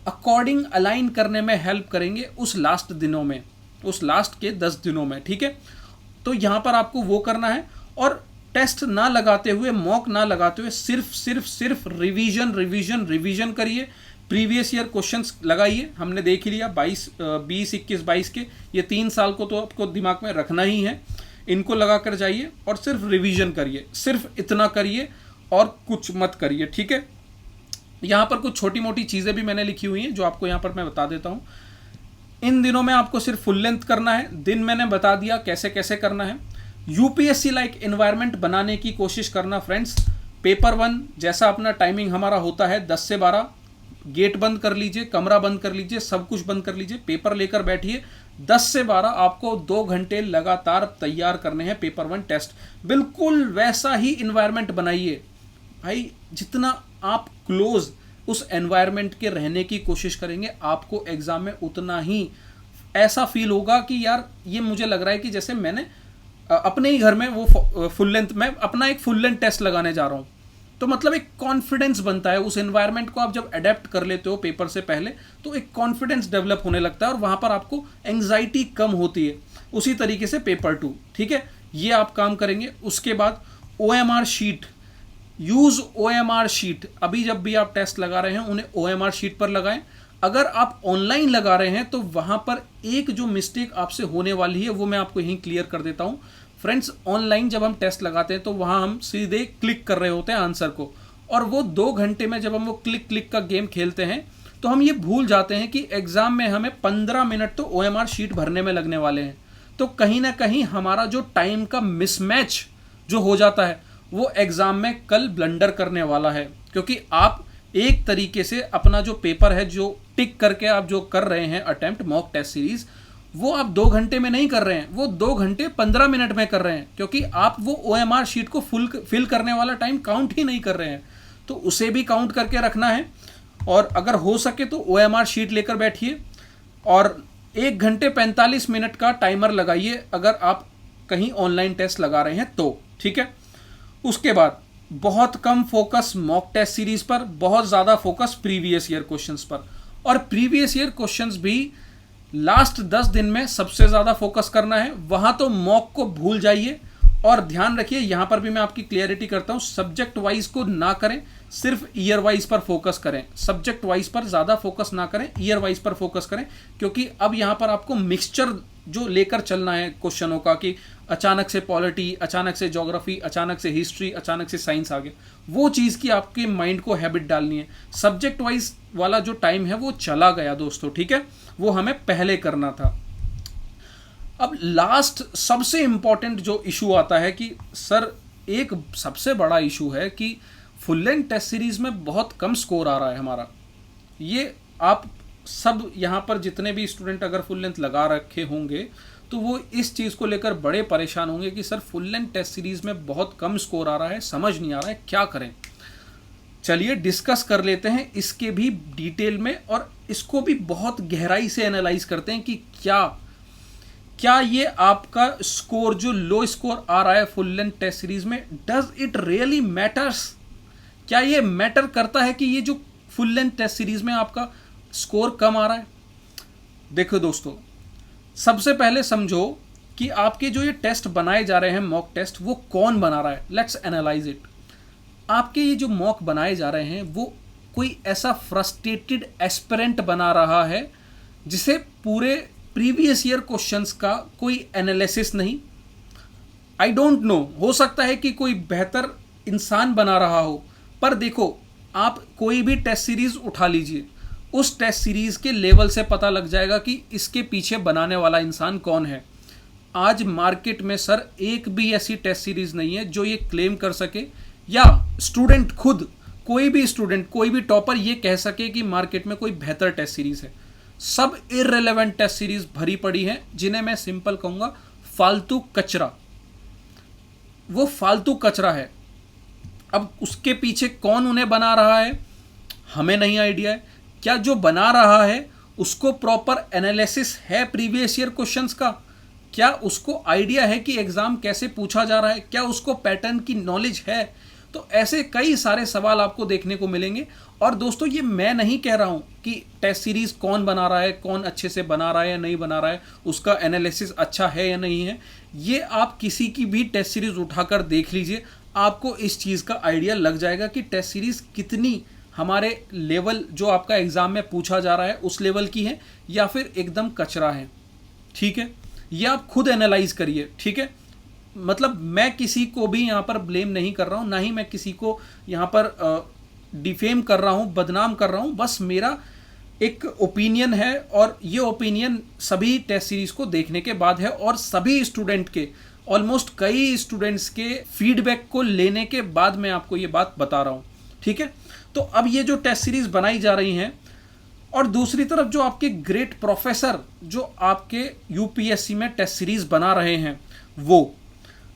अकॉर्डिंग अलाइन करने में हेल्प करेंगे उस लास्ट दिनों में, उस लास्ट के 10 दिनों में, ठीक है। तो यहाँ पर आपको वो करना है, और टेस्ट ना लगाते हुए, मॉक ना लगाते हुए सिर्फ रिवीजन रिवीजन रिवीजन करिए। प्रीवियस ईयर क्वेश्चंस लगाइए, हमने देख ही लिया 20, 21, 22 के, ये 3 साल को तो आपको दिमाग में रखना ही है, इनको लगा कर जाइए और सिर्फ रिवीजन करिए, सिर्फ इतना करिए और कुछ मत करिए, ठीक है। यहाँ पर कुछ छोटी मोटी चीज़ें भी मैंने लिखी हुई हैं जो आपको यहाँ पर मैं बता देता हूँ। इन दिनों में आपको सिर्फ फुल लेंथ करना है, दिन मैंने बता दिया कैसे कैसे करना है। यूपीएससी लाइक एनवायरनमेंट बनाने की कोशिश करना फ्रेंड्स। पेपर 1 जैसा अपना टाइमिंग हमारा होता है 10 से 12, गेट बंद कर लीजिए, कमरा बंद कर लीजिए, सब कुछ बंद कर लीजिए, पेपर लेकर बैठिए। 10 से 12 आपको 2 घंटे लगातार तैयार करने हैं पेपर 1 टेस्ट। बिल्कुल वैसा ही इन्वायरमेंट बनाइए भाई, जितना आप क्लोज उस एनवायरनमेंट के रहने की कोशिश करेंगे, आपको एग्जाम में उतना ही ऐसा फील होगा कि यार ये मुझे लग रहा है कि जैसे मैंने अपने ही घर में वो फुल लेंथ में अपना एक फुल लेंथ टेस्ट लगाने जा रहा हूँ। तो मतलब एक कॉन्फिडेंस बनता है उस एनवायरनमेंट को आप जब अडेप्ट कर लेते हो पेपर से पहले, तो एक कॉन्फिडेंस डेवलप होने लगता है और वहाँ पर आपको एंग्जाइटी कम होती है। उसी तरीके से पेपर 2, ठीक है, ये आप काम करेंगे। उसके बाद OMR sheet, use OMR sheet. अभी जब भी आप टेस्ट लगा रहे हैं उन्हें OMR शीट पर लगाएं। अगर आप ऑनलाइन लगा रहे हैं तो वहाँ पर एक जो मिस्टेक आपसे होने वाली है वो मैं आपको यहीं क्लियर कर देता हूँ फ्रेंड्स। ऑनलाइन जब हम टेस्ट लगाते हैं तो वहाँ हम सीधे क्लिक कर रहे होते हैं आंसर को, और वो 2 घंटे में जब हम वो क्लिक क्लिक का गेम खेलते हैं तो हम ये भूल जाते हैं कि एग्ज़ाम में हमें 15 मिनट तो OMR शीट भरने में लगने वाले हैं। तो कहीं ना कहीं हमारा जो टाइम का मिसमैच जो हो जाता है वो एग्ज़ाम में कल ब्लंडर करने वाला है, क्योंकि आप एक तरीके से अपना जो पेपर है जो टिक करके आप जो कर रहे हैं अटेम्प्ट मॉक टेस्ट सीरीज, वो आप 2 घंटे में नहीं कर रहे हैं, वो 2 घंटे 15 मिनट में कर रहे हैं, क्योंकि आप वो OMR शीट को फिल करने वाला टाइम काउंट ही नहीं कर रहे हैं। तो उसे भी काउंट करके रखना है, और अगर हो सके तो OMR शीट लेकर बैठिए और 1 घंटे 45 मिनट का टाइमर लगाइए अगर आप कहीं ऑनलाइन टेस्ट लगा रहे हैं तो, ठीक है। उसके बाद बहुत कम फोकस मॉक टेस्ट सीरीज पर, बहुत ज़्यादा फोकस प्रीवियस ईयर क्वेश्चंस पर, और प्रीवियस ईयर क्वेश्चंस भी लास्ट 10 दिन में सबसे ज़्यादा फोकस करना है। वहाँ तो मॉक को भूल जाइए, और ध्यान रखिए यहाँ पर भी मैं आपकी क्लियरिटी करता हूँ, सब्जेक्ट वाइज को ना करें, सिर्फ ईयर वाइज पर फोकस करें। सब्जेक्ट वाइज पर ज़्यादा फोकस ना करें, ईयर वाइज पर फोकस करें, क्योंकि अब यहाँ पर आपको मिक्सचर जो लेकर चलना है क्वेश्चनों का, कि अचानक से पॉलिटी, अचानक से ज्योग्राफी, अचानक से हिस्ट्री, अचानक से साइंस आ गया, वो चीज़ की आपके माइंड को हैबिट डालनी है। सब्जेक्ट वाइज वाला जो टाइम है वो चला गया दोस्तों, ठीक है, वो हमें पहले करना था। अब लास्ट सबसे इंपॉर्टेंट जो इशू आता है कि सर एक सबसे बड़ा इशू है कि फुल लेंथ टेस्ट सीरीज में बहुत कम स्कोर आ रहा है हमारा। ये आप सब यहाँ पर जितने भी स्टूडेंट अगर फुल लेंथ लगा रखे होंगे तो वो इस चीज़ को लेकर बड़े परेशान होंगे कि sir full length test series में बहुत कम स्कोर आ रहा है, समझ नहीं आ रहा है क्या करें। चलिए डिस्कस कर लेते हैं इसके भी डिटेल में, और इसको भी बहुत गहराई से एनालाइज करते हैं कि क्या ये आपका स्कोर जो लो स्कोर आ रहा है फुल लेंथ टेस्ट सीरीज में, डज इट रियली मैटर्स? क्या ये मैटर करता है कि ये जो फुल लेंथ टेस्ट सीरीज में आपका स्कोर कम आ रहा है? देखो दोस्तों, सबसे पहले समझो कि आपके जो ये टेस्ट बनाए जा रहे हैं मॉक टेस्ट, वो कौन बना रहा है। Let's analyse it. आपके ये जो मॉक बनाए जा रहे हैं वो कोई ऐसा फ्रस्ट्रेटेड एस्पिरेंट बना रहा है जिसे पूरे प्रीवियस ईयर क्वेश्चंस का कोई एनालिसिस नहीं, आई डोंट नो, हो सकता है कि कोई बेहतर इंसान बना रहा हो। पर देखो, आप कोई भी टेस्ट सीरीज उठा लीजिए, उस टेस्ट सीरीज के लेवल से पता लग जाएगा कि इसके पीछे बनाने वाला इंसान कौन है। आज मार्केट में सर एक भी ऐसी टेस्ट सीरीज नहीं है जो ये क्लेम कर सके, या स्टूडेंट खुद, कोई भी स्टूडेंट, कोई भी टॉपर ये कह सके कि मार्केट में कोई बेहतर टेस्ट सीरीज है। सब इररिलेवेंट टेस्ट सीरीज भरी पड़ी हैं, जिन्हें मैं सिंपल कहूंगा फालतू कचरा। वो फालतू कचरा है। अब उसके पीछे कौन उन्हें बना रहा है हमें नहीं आइडिया है। क्या जो बना रहा है उसको प्रॉपर एनालिसिस है प्रीवियस ईयर क्वेश्चंस का? क्या उसको आइडिया है कि एग्जाम कैसे पूछा जा रहा है? क्या उसको पैटर्न की नॉलेज है? तो ऐसे कई सारे सवाल आपको देखने को मिलेंगे। और दोस्तों ये मैं नहीं कह रहा हूं कि टेस्ट सीरीज कौन बना रहा है, कौन अच्छे से बना रहा है या नहीं बना रहा है, उसका एनालिसिस अच्छा है या नहीं है। ये आप किसी की भी टेस्ट सीरीज उठाकर देख लीजिए, आपको इस चीज़ का आइडिया लग जाएगा कि टेस्ट सीरीज कितनी हमारे लेवल जो आपका एग्जाम में पूछा जा रहा है उस लेवल की है या फिर एकदम कचरा है। ठीक है, ये आप खुद एनालाइज करिए। ठीक है, मतलब मैं किसी को भी यहाँ पर ब्लेम नहीं कर रहा हूँ, ना ही मैं किसी को यहाँ पर डिफेम कर रहा हूँ, बदनाम कर रहा हूँ। बस मेरा एक ओपिनियन है और ये ओपिनियन सभी टेस्ट सीरीज को देखने के बाद है और सभी स्टूडेंट के, ऑलमोस्ट कई स्टूडेंट्स के फीडबैक को लेने के बाद मैं आपको ये बात बता रहा हूँ। ठीक है, तो अब ये जो टेस्ट सीरीज बनाई जा रही हैं और दूसरी तरफ जो आपके ग्रेट प्रोफेसर जो आपके यूपीएससी में टेस्ट सीरीज बना रहे हैं वो,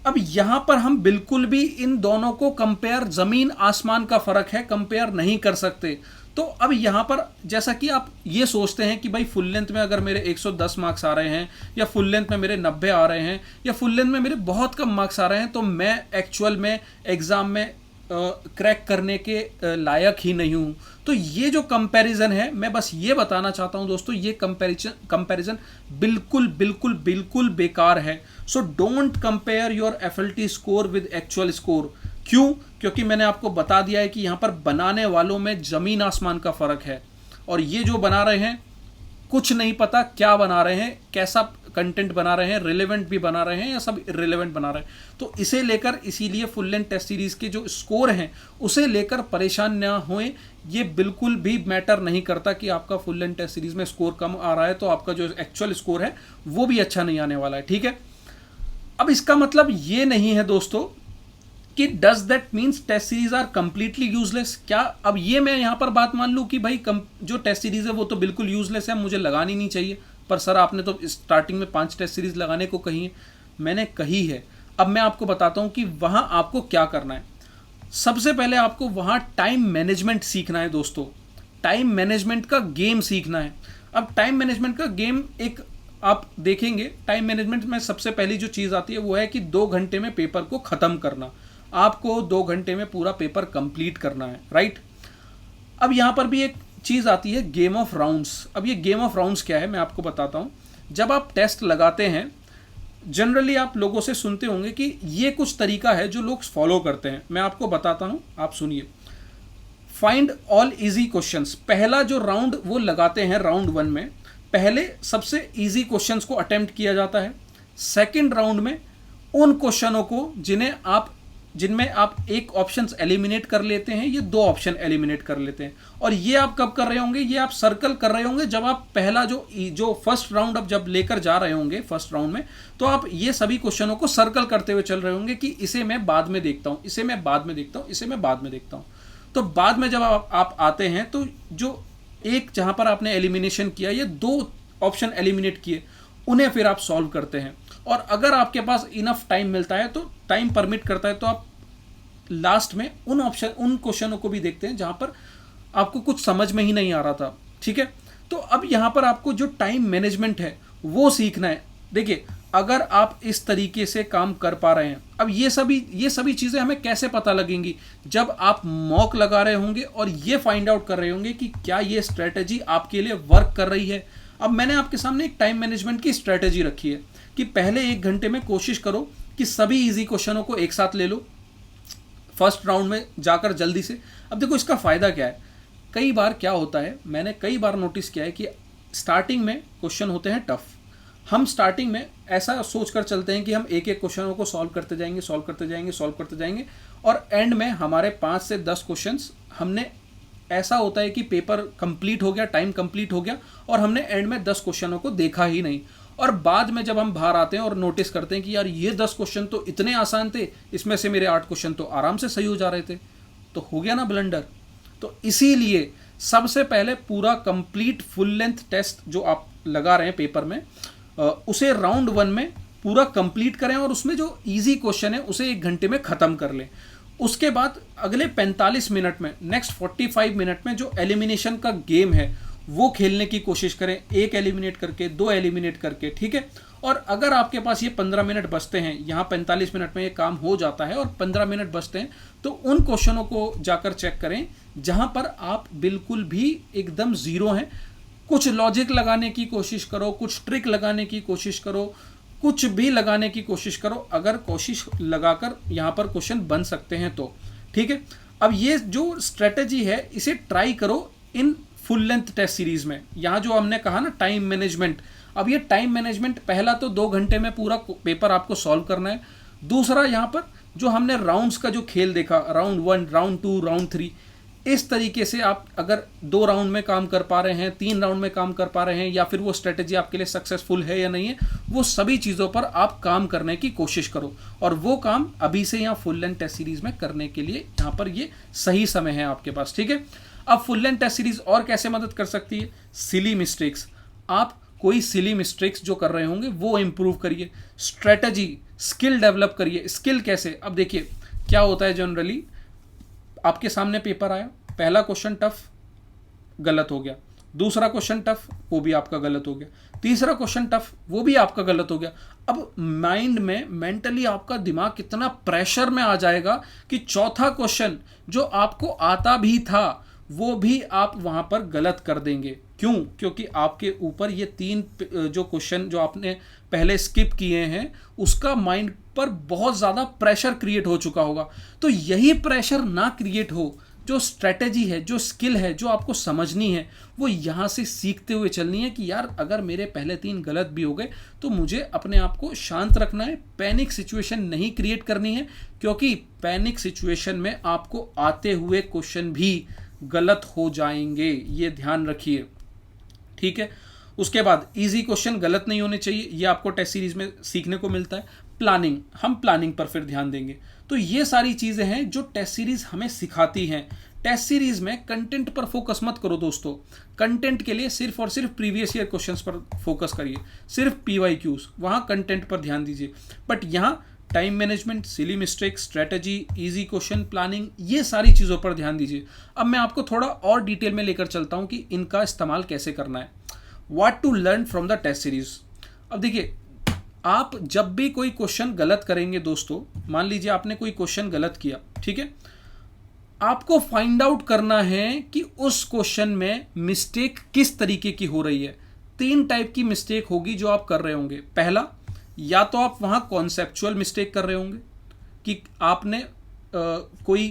अब यहां पर हम बिल्कुल भी इन दोनों को कंपेयर, जमीन आसमान का फर्क है, कंपेयर नहीं कर सकते। तो अब यहां पर जैसा कि आप ये सोचते हैं कि भाई फुल लेंथ में अगर मेरे 110 मार्क्स आ रहे हैं या फुल लेंथ में मेरे 90 आ रहे हैं या फुल लेंथ में मेरे बहुत कम मार्क्स आ रहे हैं तो मैं एक्चुअल में एग्जाम में क्रैक करने के लायक ही नहीं हूं। तो ये जो कंपैरिजन है, मैं बस ये बताना चाहता हूं दोस्तों, ये कंपैरिजन बिल्कुल बिल्कुल बिल्कुल बेकार है। So don't compare your FLT score with actual score. क्यों? क्योंकि मैंने आपको बता दिया है कि यहां पर बनाने वालों में जमीन आसमान का फर्क है और ये जो बना रहे हैं कुछ नहीं पता क्या बना रहे हैं, कैसा कंटेंट बना रहे हैं, रिलेवेंट भी बना रहे हैं या सब इररिलेवेंट बना रहे हैं। तो इसे लेकर, इसीलिए फुल लेंथ टेस्ट सीरीज के जो स्कोर हैं उसे लेकर परेशान ना होएं। ये बिल्कुल भी मैटर नहीं करता कि आपका फुल लेंथ टेस्ट सीरीज में स्कोर कम आ रहा है तो आपका जो एक्चुअल स्कोर है वो भी अच्छा नहीं आने वाला है। ठीक है, अब इसका मतलब ये नहीं है दोस्तों कि does that means test series are completely useless. क्या अब ये मैं यहां पर बात मान लूं कि भाई जो टेस्ट सीरीज है वो तो बिल्कुल यूजलेस है, मुझे लगानी नहीं चाहिए? पर सर आपने तो स्टार्टिंग में 5 टेस्ट सीरीज लगाने को कही है। मैंने कही है, अब मैं आपको बताता हूं कि वहां आपको क्या करना है। सबसे पहले आपको वहां टाइम मैनेजमेंट सीखना है दोस्तों, टाइम मैनेजमेंट का गेम सीखना है। अब टाइम मैनेजमेंट का गेम एक आप देखेंगे, टाइम मैनेजमेंट में सबसे पहली जो चीज़ आती है वो है कि 2 घंटे में पेपर को ख़त्म करना। आपको 2 घंटे में पूरा पेपर कंप्लीट करना है, राइट। अब यहाँ पर भी एक चीज़ आती है गेम ऑफ राउंड्स। अब ये गेम ऑफ राउंड्स क्या है मैं आपको बताता हूँ। जब आप टेस्ट लगाते हैं जनरली आप लोगों से सुनते होंगे कि ये कुछ तरीका है जो लोग फॉलो करते हैं, मैं आपको बताता हूँ, आप सुनिए। फाइंड ऑल इजी क्वेश्चंस, पहला जो राउंड वो लगाते हैं राउंड 1 में, पहले सबसे इजी क्वेश्चंस को अटेम्प्ट किया जाता है। सेकंड राउंड में उन क्वेश्चनों को जिनमें आप एक ऑप्शन एलिमिनेट कर लेते हैं, ये 2 ऑप्शन एलिमिनेट कर लेते हैं। और ये आप कब कर रहे होंगे? ये आप सर्कल कर रहे होंगे जब आप पहला जो फर्स्ट राउंड अब जब लेकर जा रहे होंगे फर्स्ट राउंड में, तो आप ये सभी क्वेश्चनों को सर्कल करते हुए चल रहे होंगे कि इसे मैं बाद में देखता हूँ, इसे मैं बाद में देखता हूँ, इसे मैं बाद में देखता हूँ। तो बाद में जब आप आते हैं तो जो एक जहाँ पर आपने एलिमिनेशन किया, ये 2 ऑप्शन एलिमिनेट किए, उन्हें फिर आप सॉल्व करते हैं। और अगर आपके पास इनफ टाइम मिलता है, तो टाइम परमिट करता है, तो आप लास्ट में उन क्वेश्चनों को भी देखते हैं जहां पर आपको कुछ समझ में ही नहीं आ रहा था। ठीक है, तो अब यहां पर आपको जो टाइम मैनेजमेंट है वो सीखना है। देखिए, अगर आप इस तरीके से काम कर पा रहे हैं, अब ये सभी चीजें हमें कैसे पता लगेंगी? जब आप मॉक लगा रहे होंगे और ये फाइंड आउट कर रहे होंगे कि क्या ये स्ट्रेटेजी आपके लिए वर्क कर रही है। अब मैंने आपके सामने एक टाइम मैनेजमेंट की स्ट्रेटेजी रखी है कि पहले 1 घंटे में कोशिश करो कि सभी इजी क्वेश्चनों को एक साथ ले लो फर्स्ट राउंड में जाकर जल्दी से। अब देखो इसका फायदा क्या है, कई बार क्या होता है, मैंने कई बार नोटिस किया है कि स्टार्टिंग में क्वेश्चन होते हैं टफ। हम स्टार्टिंग में ऐसा सोचकर चलते हैं कि हम एक एक क्वेश्चनों को सॉल्व करते जाएंगे और एंड में हमारे 5 से 10 क्वेश्चंस हमने, ऐसा होता है कि पेपर कंप्लीट हो गया, टाइम कंप्लीट हो गया और हमने एंड में 10 क्वेश्चनों को देखा ही नहीं। और बाद में जब हम बाहर आते हैं और नोटिस करते हैं कि यार ये 10 क्वेश्चन तो इतने आसान थे, इसमें से मेरे 8 क्वेश्चन तो आराम से सही हो जा रहे थे, तो हो गया ना ब्लंडर। तो इसीलिए सबसे पहले पूरा कंप्लीट फुल लेंथ टेस्ट जो आप लगा रहे हैं पेपर में, उसे राउंड 1 में पूरा कंप्लीट करें और उसमें जो इजी क्वेश्चन है उसे 1 घंटे में ख़त्म कर लें। उसके बाद अगले 45 मिनट में, नेक्स्ट 45 मिनट में जो एलिमिनेशन का गेम है वो खेलने की कोशिश करें, एक एलिमिनेट करके, दो एलिमिनेट करके, ठीक है। और अगर आपके पास ये 15 मिनट बचते हैं, यहाँ 45 मिनट में ये काम हो जाता है और 15 मिनट बचते हैं, तो उन क्वेश्चनों को जाकर चेक करें जहाँ पर आप बिल्कुल भी एकदम ज़ीरो हैं। कुछ लॉजिक लगाने की कोशिश करो, कुछ ट्रिक लगाने की कोशिश करो, कुछ भी लगाने की कोशिश करो, अगर कोशिश लगाकर यहाँ पर क्वेश्चन बन सकते हैं तो, ठीक है। अब ये जो स्ट्रेटजी है इसे ट्राई करो in full length test series में। यहाँ जो हमने कहा ना टाइम मैनेजमेंट, अब ये टाइम मैनेजमेंट, पहला तो 2 घंटे में पूरा पेपर आपको सॉल्व करना है। दूसरा यहाँ पर जो हमने राउंड्स का जो खेल देखा, राउंड 1, राउंड 2, राउंड 3, इस तरीके से आप अगर 2 राउंड में काम कर पा रहे हैं, 3 राउंड में काम कर पा रहे हैं, या फिर वो स्ट्रेटेजी आपके लिए सक्सेसफुल है या नहीं है, वो सभी चीज़ों पर आप काम करने की कोशिश करो। और वो काम अभी से यहाँ फुल लेंथ टेस्ट सीरीज में करने के लिए यहाँ पर ये सही समय है आपके पास, ठीक है। अब फुल लेंथ टेस्ट सीरीज और कैसे मदद कर सकती है? सिली मिस्टेक्स, आप कोई सिली मिस्टेक्स जो कर रहे होंगे वो इंप्रूव करिए, स्ट्रेटजी, स्किल डेवलप करिए। स्किल कैसे? अब देखिए क्या होता है, जनरली आपके सामने पेपर आया, पहला क्वेश्चन टफ, गलत हो गया, दूसरा क्वेश्चन टफ, वो भी आपका गलत हो गया, तीसरा क्वेश्चन टफ, वो भी आपका गलत हो गया। अब माइंड में, मेंटली आपका दिमाग कितना प्रेशर में आ जाएगा कि चौथा क्वेश्चन जो आपको आता भी था वो भी आप वहां पर गलत कर देंगे। क्यों? क्योंकि आपके ऊपर ये 3 जो क्वेश्चन जो आपने पहले स्किप किए हैं उसका माइंड पर बहुत ज़्यादा प्रेशर क्रिएट हो चुका होगा। तो यही प्रेशर ना क्रिएट हो, जो स्ट्रेटेजी है, जो स्किल है, जो आपको समझनी है, वो यहाँ से सीखते हुए चलनी है कि यार अगर मेरे पहले 3 गलत भी हो गए तो मुझे अपने आप को शांत रखना है, पैनिक सिचुएशन नहीं क्रिएट करनी है, क्योंकि पैनिक सिचुएशन में आपको आते हुए क्वेश्चन भी गलत हो जाएंगे, ये ध्यान रखिए, ठीक है। उसके बाद इजी क्वेश्चन गलत नहीं होने चाहिए, ये आपको टेस्ट सीरीज में सीखने को मिलता है। प्लानिंग, हम प्लानिंग पर फिर ध्यान देंगे। तो ये सारी चीज़ें हैं जो टेस्ट सीरीज हमें सिखाती हैं। टेस्ट सीरीज में कंटेंट पर फोकस मत करो दोस्तों, कंटेंट के लिए सिर्फ और सिर्फ प्रीवियस ईयर क्वेश्चंस पर फोकस करिए, सिर्फ PYQs, वहाँ कंटेंट पर ध्यान दीजिए। बट यहाँ time management, silly mistake, strategy, easy question, planning, ये सारी चीज़ों पर ध्यान दीजिए। अब मैं आपको थोड़ा और डिटेल में लेकर चलता हूँ कि इनका इस्तेमाल कैसे करना है। What to learn from the test series. अब देखिए, आप जब भी कोई क्वेश्चन गलत करेंगे दोस्तों, मान लीजिए आपने कोई क्वेश्चन गलत किया, ठीक है, आपको फाइंड आउट करना है कि उस क्वेश्चन में मिस्टेक किस तरीके की हो रही है। 3 टाइप की मिस्टेक होगी जो आप कर रहे होंगे। पहला, या तो आप वहाँ कॉन्सेप्चुअल मिस्टेक कर रहे होंगे कि आपने कोई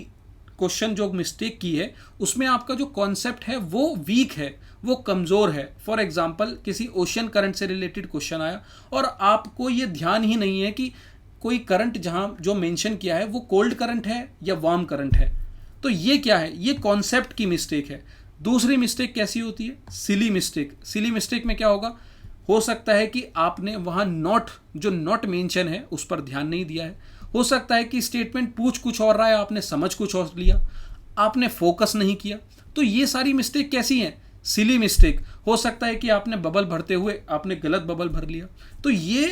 क्वेश्चन जो मिस्टेक की है उसमें आपका जो कॉन्सेप्ट है वो वीक है, वो कमज़ोर है। फॉर एग्जांपल किसी ओशियन करंट से रिलेटेड क्वेश्चन आया और आपको ये ध्यान ही नहीं है कि कोई करंट जहाँ जो मेंशन किया है वो कोल्ड करंट है या वार्म करंट है, तो ये क्या है? ये कॉन्सेप्ट की मिस्टेक है। दूसरी मिस्टेक कैसी होती है? Silly mistake. सिली मिस्टेक में क्या होगा? हो सकता है कि आपने वहाँ नॉट, जो नॉट मेंशन है उस पर ध्यान नहीं दिया है। हो सकता है कि स्टेटमेंट पूछ कुछ और रहा है, आपने समझ कुछ और लिया, आपने फोकस नहीं किया। तो ये सारी मिस्टेक कैसी हैं? Silly mistake. हो सकता है कि आपने बबल भरते हुए आपने गलत बबल भर लिया, तो ये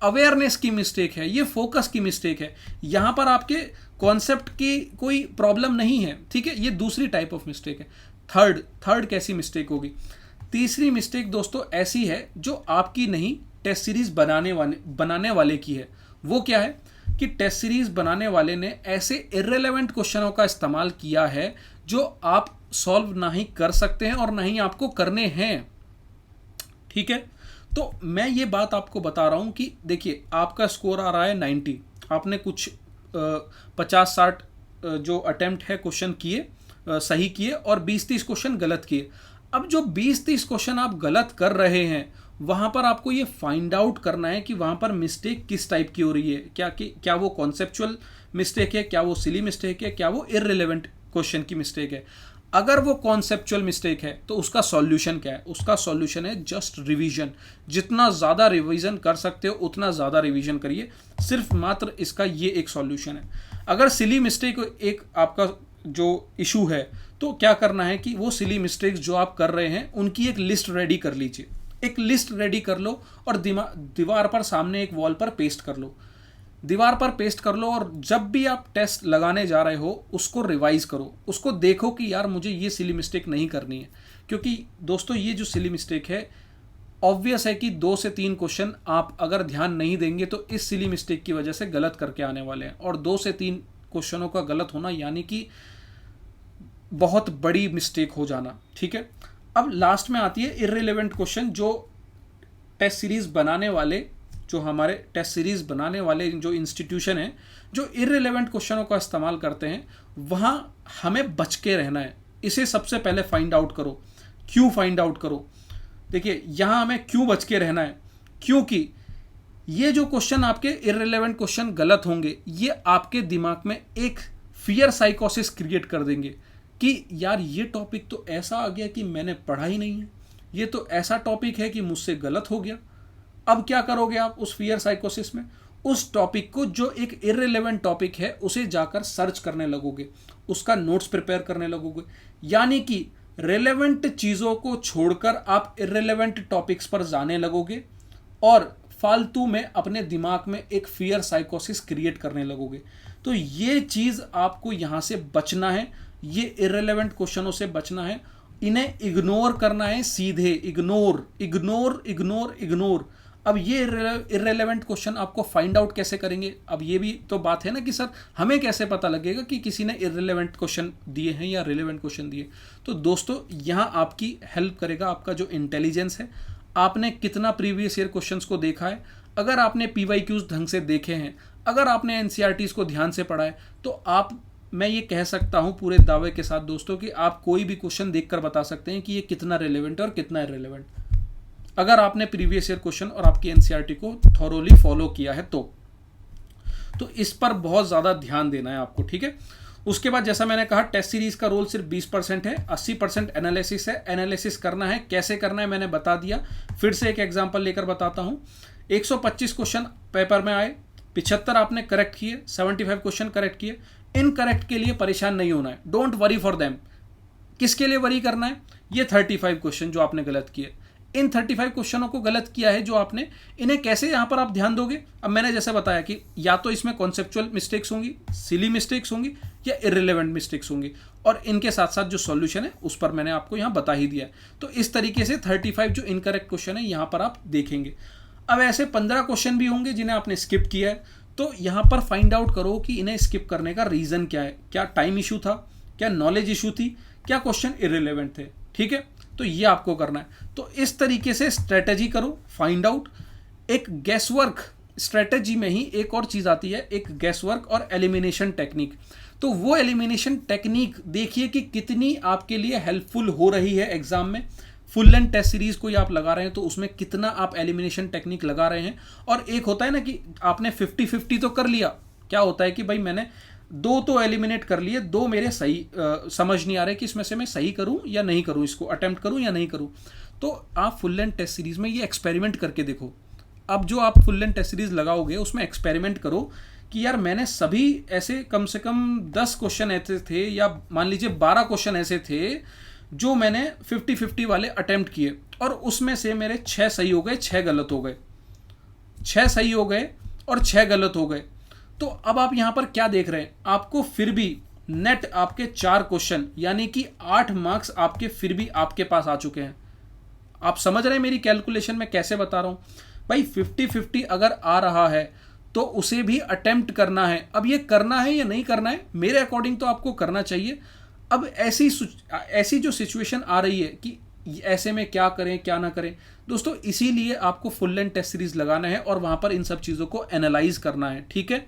अवेयरनेस की मिस्टेक है, ये फोकस की मिस्टेक है। यहाँ पर आपके कॉन्सेप्ट की कोई प्रॉब्लम नहीं है, ठीक है। ये दूसरी टाइप ऑफ मिस्टेक है। थर्ड कैसी मिस्टेक होगी? तीसरी मिस्टेक दोस्तों ऐसी है जो आपकी नहीं, टेस्ट सीरीज बनाने वाले की है। वो क्या है कि टेस्ट सीरीज बनाने वाले ने ऐसे इर्रेलेवेंट क्वेश्चनों का इस्तेमाल किया है जो आप सॉल्व ना ही कर सकते हैं और ना ही आपको करने हैं, ठीक है। तो मैं ये बात आपको बता रहा हूं कि देखिए, आपका स्कोर आ रहा है 90, आपने कुछ 50-60 जो अटेम्प्ट है क्वेश्चन किए, सही किए, और 20-30 क्वेश्चन गलत किए। अब जो 20-30 क्वेश्चन आप गलत कर रहे हैं वहाँ पर आपको ये फाइंड आउट करना है कि वहाँ पर मिस्टेक किस टाइप की हो रही है। क्या वो कॉन्सेप्चुअल मिस्टेक है, क्या वो सिली मिस्टेक है, क्या वो इररिलेवेंट क्वेश्चन की मिस्टेक है। अगर वो कॉन्सेप्चुअल मिस्टेक है तो उसका सॉल्यूशन क्या है? उसका सॉल्यूशन है जस्ट रिवीजन। जितना ज़्यादा रिवीजन कर सकते हो उतना ज़्यादा रिवीजन करिए, सिर्फ मात्र इसका ये एक सॉल्यूशन है। अगर सिली मिस्टेक एक आपका जो इशू है तो क्या करना है कि वो सिली मिस्टेक्स जो आप कर रहे हैं उनकी एक लिस्ट रेडी कर लीजिए। एक लिस्ट रेडी कर लो और दीवार पर सामने एक वॉल पर पेस्ट कर लो। दीवार पर पेस्ट कर लो और जब भी आप टेस्ट लगाने जा रहे हो उसको रिवाइज करो, उसको देखो कि यार मुझे ये सिली मिस्टेक नहीं करनी है। क्योंकि दोस्तों ये जो सिली मिस्टेक है, ऑब्वियस है कि 2 से 3 क्वेश्चन आप अगर ध्यान नहीं देंगे तो इस सिली मिस्टेक की वजह से गलत करके आने वाले हैं। और 2 से 3 क्वेश्चनों का गलत होना यानी कि बहुत बड़ी मिस्टेक हो जाना। ठीक है, अब लास्ट में आती है इर्रेलेवेंट क्वेश्चन। जो टेस्ट सीरीज बनाने वाले, जो हमारे टेस्ट सीरीज बनाने वाले जो इंस्टीट्यूशन है, जो इर्रेलेवेंट क्वेश्चनों का इस्तेमाल करते हैं, वहाँ हमें बच के रहना है। इसे सबसे पहले फाइंड आउट करो। क्यों फाइंड आउट करो? देखिए यहाँ हमें क्यों बच के रहना है, क्योंकि ये जो क्वेश्चन आपके इर्रेलेवेंट क्वेश्चन गलत होंगे, ये आपके दिमाग में एक फियर साइकोसिस क्रिएट कर देंगे कि यार ये टॉपिक तो ऐसा आ गया कि मैंने पढ़ा ही नहीं है, ये तो ऐसा टॉपिक है कि मुझसे गलत हो गया। अब क्या करोगे आप उस फियर साइकोसिस में? उस टॉपिक को, जो एक इर्रेलेवेंट टॉपिक है, उसे जाकर सर्च करने लगोगे, उसका नोट्स प्रिपेयर करने लगोगे। यानी कि रेलेवेंट चीज़ों को छोड़कर आप इर्रेलेवेंट टॉपिक्स पर जाने लगोगे और फालतू में अपने दिमाग में एक फियर साइकोसिस क्रिएट करने लगोगे। तो ये चीज़ आपको यहाँ से बचना है, ये इर्रेलेवेंट क्वेश्चनों से बचना है, इन्हें इग्नोर करना है, सीधे इग्नोर इग्नोर इग्नोर इग्नोर। अब ये इर्रेलेवेंट क्वेश्चन आपको फाइंड आउट कैसे करेंगे? अब ये भी तो बात है ना कि सर हमें कैसे पता लगेगा कि किसी ने इर्रेलेवेंट क्वेश्चन दिए हैं या रिलेवेंट क्वेश्चन दिए? तो दोस्तों यहाँ आपकी हेल्प करेगा आपका जो इंटेलिजेंस है, आपने कितना प्रीवियस ईयर क्वेश्चंस को देखा है, अगर आपने पीवाईक्यूज ढंग से देखे हैं, अगर आपने एनसीईआरटीज को ध्यान से पढ़ा है, तो आप, मैं ये कह सकता हूँ पूरे दावे के साथ दोस्तों कि आप कोई भी क्वेश्चन देखकर बता सकते हैं कि ये कितना रिलेवेंट है और कितना इर्रेलेवेंट, अगर आपने प्रीवियस ईयर क्वेश्चन और आपकी एनसीईआरटी को थॉरोली फॉलो किया है तो इस पर बहुत ज़्यादा ध्यान देना है आपको। ठीक है, उसके बाद जैसा मैंने कहा, टेस्ट सीरीज का रोल सिर्फ 20% है, 80% एनालिसिस है। एनालिसिस करना है, कैसे करना है मैंने बता दिया। फिर से एक एग्जांपल लेकर बताता हूँ। 125 क्वेश्चन पेपर में आए, 75 आपने करेक्ट किए, 75 क्वेश्चन करेक्ट किए। इनकरेक्ट के लिए परेशान नहीं होना है, डोंट वरी फॉर देम। किसके लिए वरी करना है? ये 35 क्वेश्चन जो आपने गलत किए, इन 35 क्वेश्चनों को गलत किया है जो आपने, इन्हें कैसे यहां पर आप ध्यान दोगे? अब मैंने जैसे बताया कि या तो इसमें कॉन्सेप्चुअल मिस्टेक्स होंगी, सिली मिस्टेक्स होंगी, या इर्रेलेवेंट मिस्टेक्स होंगी, और इनके साथ साथ जो सॉल्यूशन है उस पर मैंने आपको यहां बता ही दिया है। तो इस तरीके से 35 जो इनकरेक्ट क्वेश्चन है यहां पर आप देखेंगे। अब ऐसे 15 क्वेश्चन भी होंगे जिन्हें आपने स्किप किया है, तो यहां पर फाइंड आउट करो कि इन्हें स्किप करने का रीजन क्या है। क्या टाइम इशू था, क्या नॉलेज इशू थी, क्या क्वेश्चन इर्रेलेवेंट थे? ठीक है, तो ये आपको करना है। तो इस तरीके से स्ट्रेटेजी करो, फाइंड आउट। एक गैसवर्क स्ट्रेटेजी में ही एक और चीज आती है, एक गैसवर्क और एलिमिनेशन टेक्निक। तो वो एलिमिनेशन टेक्निक देखिए कि कितनी आपके लिए हेल्पफुल हो रही है एग्जाम में। फुल लेंथ टेस्ट सीरीज कोई आप लगा रहे हैं तो उसमें कितना आप एलिमिनेशन टेक्निक लगा रहे हैं। और एक होता है ना कि आपने 50-50 तो कर लिया, क्या होता है कि भाई मैंने 2 तो एलिमिनेट कर लिए, 2 मेरे सही समझ नहीं आ रहे कि इसमें से मैं सही करूं या नहीं करूं, इसको अटेम्प्ट करूं या नहीं करूं। तो आप फुल लेंथ टेस्ट सीरीज में ये एक्सपेरिमेंट करके देखो। अब जो आप फुल लेंथ टेस्ट सीरीज लगाओगे उसमें एक्सपेरिमेंट करो कि यार मैंने सभी ऐसे कम से कम 10 क्वेश्चन ऐसे थे, या मान लीजिए 12 क्वेश्चन ऐसे थे जो मैंने 50-50 वाले अटेम्प्ट किए, और उसमें से मेरे 6 सही हो गए, 6 गलत हो गए, 6 सही हो गए और 6 गलत हो गए। तो अब आप यहां पर क्या देख रहे हैं? आपको फिर भी नेट आपके 4 क्वेश्चन यानी कि 8 मार्क्स आपके फिर भी आपके पास आ चुके हैं। आप समझ रहे हैं मेरी कैलकुलेशन में कैसे बता रहा हूं? भाई 50-50 अगर आ रहा है तो उसे भी अटेम्प्ट करना है। अब ये करना है या नहीं करना है, मेरे अकॉर्डिंग तो आपको करना चाहिए। अब ऐसी जो सिचुएशन आ रही है कि ऐसे में क्या करें क्या ना करें, दोस्तों इसीलिए आपको फुल लेंथ टेस्ट सीरीज लगाना है और वहां पर इन सब चीज़ों को एनालाइज करना है। ठीक है,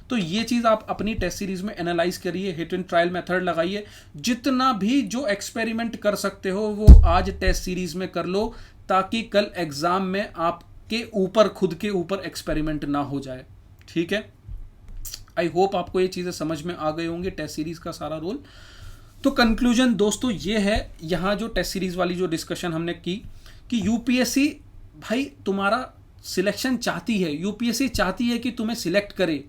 तो ये चीज़ आप अपनी टेस्ट सीरीज में एनालाइज करिए, हिट एंड ट्रायल मेथड लगाइए। जितना भी जो एक्सपेरिमेंट कर सकते हो वो आज टेस्ट सीरीज में कर लो, ताकि कल एग्जाम में आपके ऊपर, खुद के ऊपर एक्सपेरिमेंट ना हो जाए। ठीक है, आई होप आपको ये चीज़ें समझ में आ गई होंगी, टेस्ट सीरीज का सारा रोल। तो कंक्लूजन दोस्तों ये है, यहाँ जो टेस्ट सीरीज वाली जो डिस्कशन हमने की कि यूपीएससी भाई तुम्हारा सिलेक्शन चाहती है, यूपीएससी चाहती है कि तुम्हें सिलेक्ट करे,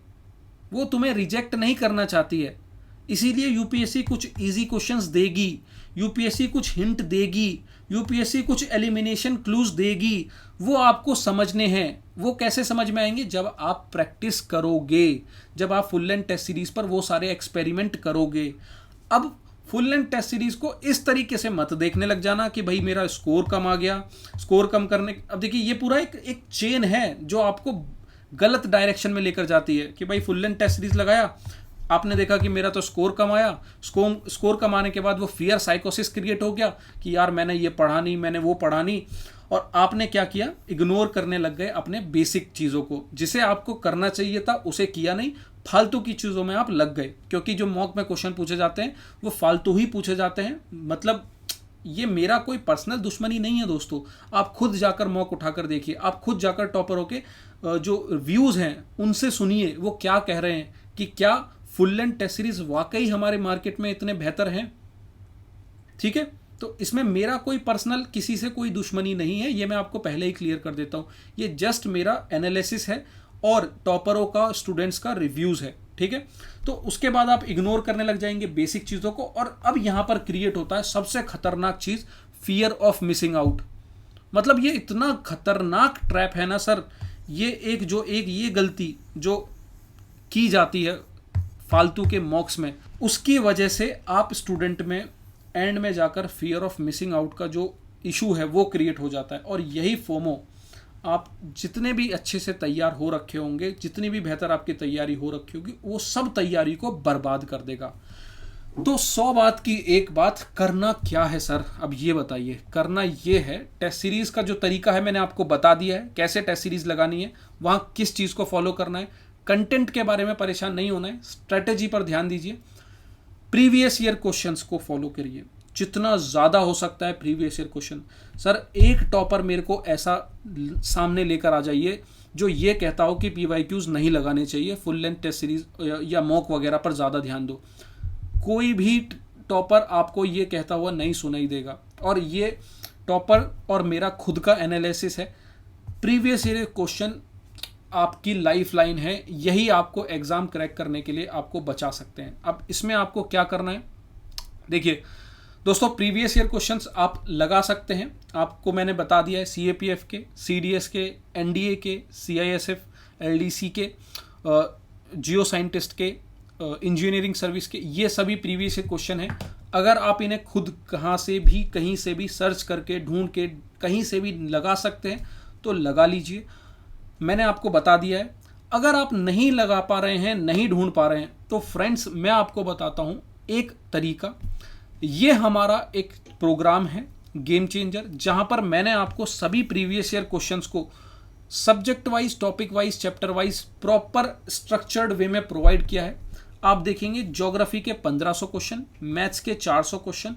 वो तुम्हें रिजेक्ट नहीं करना चाहती है। इसीलिए यूपीएससी कुछ इजी क्वेश्चंस देगी, यूपीएससी कुछ हिंट देगी, यूपीएससी कुछ एलिमिनेशन क्लूज देगी, वो आपको समझने हैं। वो कैसे समझ में आएंगे? जब आप प्रैक्टिस करोगे, जब आप फुल लेंथ टेस्ट सीरीज पर वो सारे एक्सपेरिमेंट करोगे। अब फुल लेंथ टेस्ट सीरीज को इस तरीके से मत देखने लग जाना कि भाई मेरा स्कोर कम आ गया, स्कोर कम करने, अब देखिए ये पूरा एक चेन है जो आपको गलत डायरेक्शन में लेकर जाती है कि भाई फुल लेंथ टेस्ट सीरीज लगाया, आपने देखा कि मेरा तो स्कोर कम आया, स्कोर कम आने के बाद वो फियर साइकोसिस क्रिएट हो गया कि यार मैंने ये पढ़ा नहीं, मैंने वो पढ़ा नहीं, और आपने क्या किया? इग्नोर करने लग गए अपने बेसिक चीज़ों को। जिसे आपको करना चाहिए था उसे किया नहीं, फालतू की चीज़ों में आप लग गए। क्योंकि जो मॉक में क्वेश्चन पूछे जाते हैं वो फालतू ही पूछे जाते हैं। मतलब ये मेरा कोई पर्सनल दुश्मनी नहीं है दोस्तों, आप खुद जाकर मॉक उठाकर देखिए, आप खुद जाकर टॉपर होके जो व्यूज़ हैं उनसे सुनिए वो क्या कह रहे हैं कि क्या फुल लेंथ टेस्ट सीरीज वाकई हमारे मार्केट में इतने बेहतर हैं। ठीक है, तो इसमें मेरा कोई पर्सनल किसी से कोई दुश्मनी नहीं है, ये मैं आपको पहले ही क्लियर कर देता हूं। ये जस्ट मेरा एनालिसिस है और टॉपरों का, स्टूडेंट्स का रिव्यूज है। ठीक है, तो उसके बाद आप इग्नोर करने लग जाएंगे बेसिक चीजों को, और अब यहां पर क्रिएट होता है सबसे खतरनाक चीज, फियर ऑफ मिसिंग आउट। मतलब ये इतना खतरनाक ट्रैप है ना सर, ये गलती जो की जाती है फालतू के मॉक्स में, उसकी वजह से आप स्टूडेंट में एंड में जाकर फियर ऑफ मिसिंग आउट का जो इशू है वो क्रिएट हो जाता है। और यही फोमो आप जितने भी अच्छे से तैयार हो रखे होंगे, जितनी भी बेहतर आपकी तैयारी हो रखी होगी, वो सब तैयारी को बर्बाद कर देगा। तो 100 बात की एक बात, करना क्या है सर? अब ये बताइए। करना ये है, टेस्ट सीरीज का जो तरीका है मैंने आपको बता दिया है, कैसे टेस्ट सीरीज लगानी है, वहां किस चीज को फॉलो करना है, कंटेंट के बारे में परेशान नहीं होना है, स्ट्रेटेजी पर ध्यान दीजिए, प्रीवियस ईयर क्वेश्चंस को फॉलो करिए, जितना ज़्यादा हो सकता है प्रीवियस ईयर क्वेश्चन। सर एक टॉपर मेरे को ऐसा सामने लेकर आ जाइए जो ये कहता हो कि पीवाईक्यूज नहीं लगाने चाहिए, फुल लेंथ टेस्ट सीरीज या मॉक वगैरह पर ज़्यादा ध्यान दो। कोई भी टॉपर आपको ये कहता हुआ नहीं सुनाई देगा। और ये टॉपर और मेरा खुद का एनालिसिस है, प्रीवियस ईयर क्वेश्चन आपकी लाइफ लाइन है, यही आपको एग्जाम क्रैक करने के लिए आपको बचा सकते हैं। अब इसमें आपको क्या करना है, देखिए दोस्तों, प्रीवियस ईयर क्वेश्चंस आप लगा सकते हैं, आपको मैंने बता दिया है, सीएपीएफ के, सीडीएस के, एनडीए के, सीआईएसएफ, एलडीसी के, जियो साइंटिस्ट के, इंजीनियरिंग सर्विस के, ये सभी प्रीवियस ईयर क्वेश्चन हैं। अगर आप इन्हें खुद कहीं से भी सर्च करके, ढूंढ के कहीं से भी लगा सकते हैं तो लगा लीजिए, मैंने आपको बता दिया है। अगर आप नहीं लगा पा रहे हैं, नहीं ढूंढ पा रहे हैं, तो फ्रेंड्स मैं आपको बताता हूं एक तरीका। ये हमारा एक प्रोग्राम है गेम चेंजर, जहां पर मैंने आपको सभी प्रीवियस ईयर क्वेश्चंस को subject wise, topic wise, chapter wise proper structured way में प्रोवाइड किया है। आप देखेंगे ज्योग्राफी के 1500 क्वेश्चन, मैथ्स के 400 क्वेश्चन,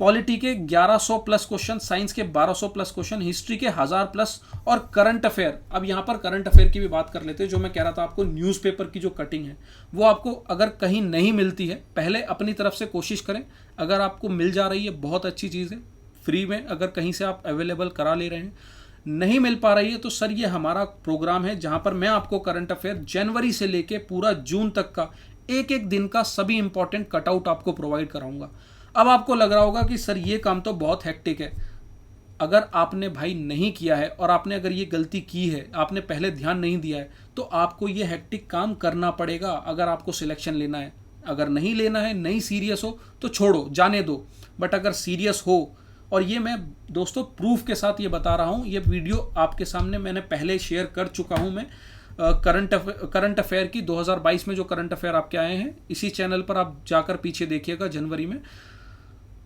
पॉलिटी के 1100 प्लस क्वेश्चन, साइंस के 1200 प्लस क्वेश्चन, हिस्ट्री के 1000 प्लस, और करंट अफेयर। अब यहाँ पर करंट अफेयर की भी बात कर लेते हैं। जो मैं कह रहा था आपको, न्यूज़पेपर की जो कटिंग है वो आपको अगर कहीं नहीं मिलती है, पहले अपनी तरफ से कोशिश करें। अगर आपको मिल जा रही है बहुत अच्छी चीज़ है, फ्री में अगर कहीं से आप अवेलेबल करा ले रहे हैं। नहीं मिल पा रही है तो सर ये हमारा प्रोग्राम है जहाँ पर मैं आपको करंट अफेयर जनवरी से लेके पूरा जून तक का एक एक दिन का सभी इंपॉर्टेंट कटआउट आपको प्रोवाइड कराऊंगा। अब आपको लग रहा होगा कि सर ये काम तो बहुत हेक्टिक है। अगर आपने भाई नहीं किया है और आपने अगर ये गलती की है, आपने पहले ध्यान नहीं दिया है, तो आपको ये हेक्टिक काम करना पड़ेगा अगर आपको सिलेक्शन लेना है। अगर नहीं लेना है, नहीं सीरियस हो तो छोड़ो, जाने दो। बट अगर सीरियस हो, और ये मैं दोस्तों प्रूफ के साथ ये बता रहा हूँ, ये वीडियो आपके सामने मैंने पहले शेयर कर चुका हूँ। मैं करंट अफेयर की 2022 में जो करंट अफेयर आपके आए हैं, इसी चैनल पर आप जाकर पीछे देखिएगा, जनवरी में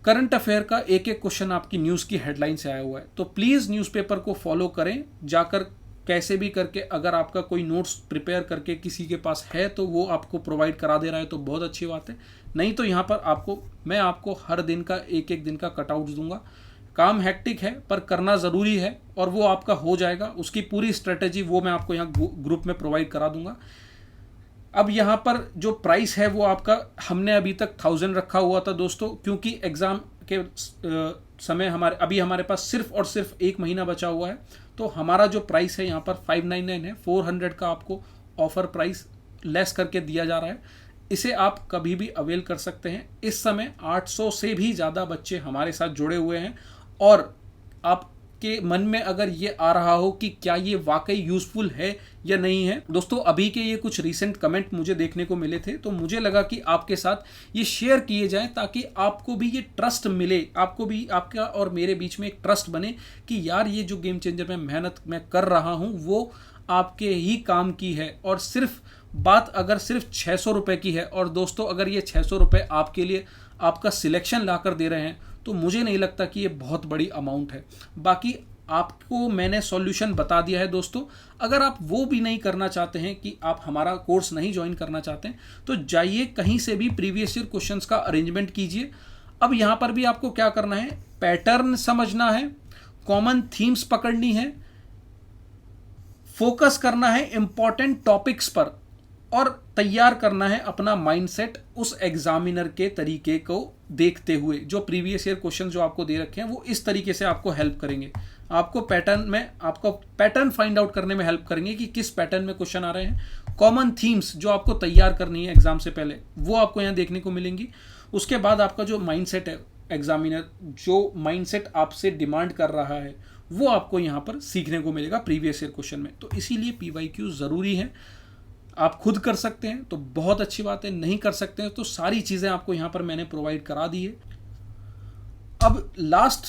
करंट अफेयर का एक एक क्वेश्चन आपकी न्यूज़ की हेडलाइन से आया हुआ है। तो प्लीज़ न्यूज़पेपर को फॉलो करें, जाकर कैसे भी करके। अगर आपका कोई नोट्स प्रिपेयर करके किसी के पास है तो वो आपको प्रोवाइड करा दे रहा है तो बहुत अच्छी बात है। नहीं तो यहाँ पर मैं आपको हर दिन का एक एक दिन का कटआउट दूंगा। काम हेक्टिक है पर करना ज़रूरी है, और वो आपका हो जाएगा। उसकी पूरी स्ट्रेटेजी वो मैं आपको यहाँ ग्रुप में प्रोवाइड करा दूंगा। अब यहाँ पर जो प्राइस है वो आपका, हमने अभी तक 1000 रखा हुआ था दोस्तों, क्योंकि एग्ज़ाम के समय हमारे पास सिर्फ और सिर्फ 1 महीना बचा हुआ है। तो हमारा जो प्राइस है यहाँ पर 599 है। 400 का आपको ऑफर प्राइस लेस करके दिया जा रहा है। इसे आप कभी भी अवेल कर सकते हैं। इस समय 800 से भी ज़्यादा बच्चे हमारे साथ जुड़े हुए हैं और आपके मन में अगर ये आ रहा हो कि क्या ये वाकई यूज़फुल है या नहीं है, दोस्तों अभी के ये कुछ रीसेंट कमेंट मुझे देखने को मिले थे, तो मुझे लगा कि आपके साथ ये शेयर किए जाएं ताकि आपको भी ये ट्रस्ट मिले, आपको भी, आपका और मेरे बीच में एक ट्रस्ट बने कि यार ये जो गेम चेंजर में मेहनत मैं कर रहा हूँ वो आपके ही काम की है। और सिर्फ बात अगर सिर्फ 600 रुपये की है, और दोस्तों अगर ये 600 रुपये आपके लिए आपका सिलेक्शन ला कर दे रहे हैं तो मुझे नहीं लगता कि ये बहुत बड़ी अमाउंट है। बाकी आपको मैंने सॉल्यूशन बता दिया है दोस्तों। अगर आप वो भी नहीं करना चाहते हैं कि आप हमारा कोर्स नहीं ज्वाइन करना चाहते हैं तो जाइए कहीं से भी प्रीवियस ईयर क्वेश्चंस का अरेंजमेंट कीजिए। अब यहाँ पर भी आपको क्या करना है, पैटर्न समझना है, कॉमन थीम्स पकड़नी है, फोकस करना है इंपॉर्टेंट टॉपिक्स पर और तैयार करना है अपना माइंडसेट उस एग्जामिनर के तरीके को देखते हुए। जो प्रीवियस ईयर क्वेश्चन जो आपको दे रखे हैं वो इस तरीके से आपको हेल्प करेंगे, आपको पैटर्न फाइंड आउट करने में हेल्प करेंगे कि किस पैटर्न में क्वेश्चन आ रहे हैं। कॉमन थीम्स जो आपको तैयार करनी है एग्जाम से पहले वो आपको यहाँ देखने को मिलेंगी। उसके बाद आपका जो माइंडसेट है, एग्जामिनर जो माइंडसेट आपसे डिमांड कर रहा है वो आपको यहाँ पर सीखने को मिलेगा प्रीवियस ईयर क्वेश्चन में। तो इसीलिए PYQ ज़रूरी है। आप खुद कर सकते हैं तो बहुत अच्छी बात है, नहीं कर सकते हैं तो सारी चीज़ें आपको यहाँ पर मैंने प्रोवाइड करा दी है। अब लास्ट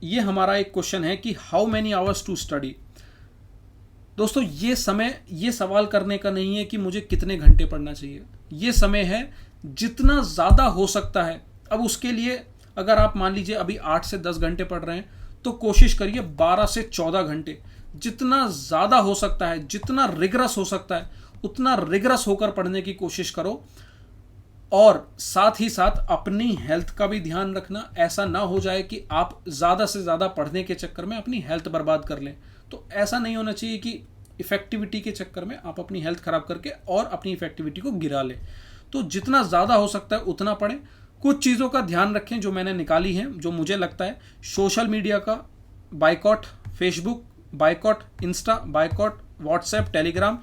ये हमारा एक क्वेश्चन है कि how many hours to study. दोस्तों ये सवाल करने का नहीं है कि मुझे कितने घंटे पढ़ना चाहिए, ये समय है जितना ज़्यादा हो सकता है। अब उसके लिए अगर आप मान लीजिए अभी 8 से 10 घंटे पढ़ रहे हैं तो कोशिश करिए 12 से 14 घंटे, जितना ज़्यादा हो सकता है, जितना रिगरस हो सकता है उतना रिगरस होकर पढ़ने की कोशिश करो। और साथ ही साथ अपनी हेल्थ का भी ध्यान रखना, ऐसा ना हो जाए कि आप ज़्यादा से ज़्यादा पढ़ने के चक्कर में अपनी हेल्थ बर्बाद कर लें। तो ऐसा नहीं होना चाहिए कि इफेक्टिविटी के चक्कर में आप अपनी हेल्थ खराब करके और अपनी इफेक्टिविटी को गिरा लें। तो जितना ज़्यादा हो सकता है उतना पढ़ें। कुछ चीज़ों का ध्यान रखें जो मैंने निकाली हैं, जो मुझे लगता है सोशल मीडिया का boycott, Facebook boycott, Insta boycott, WhatsApp, Telegram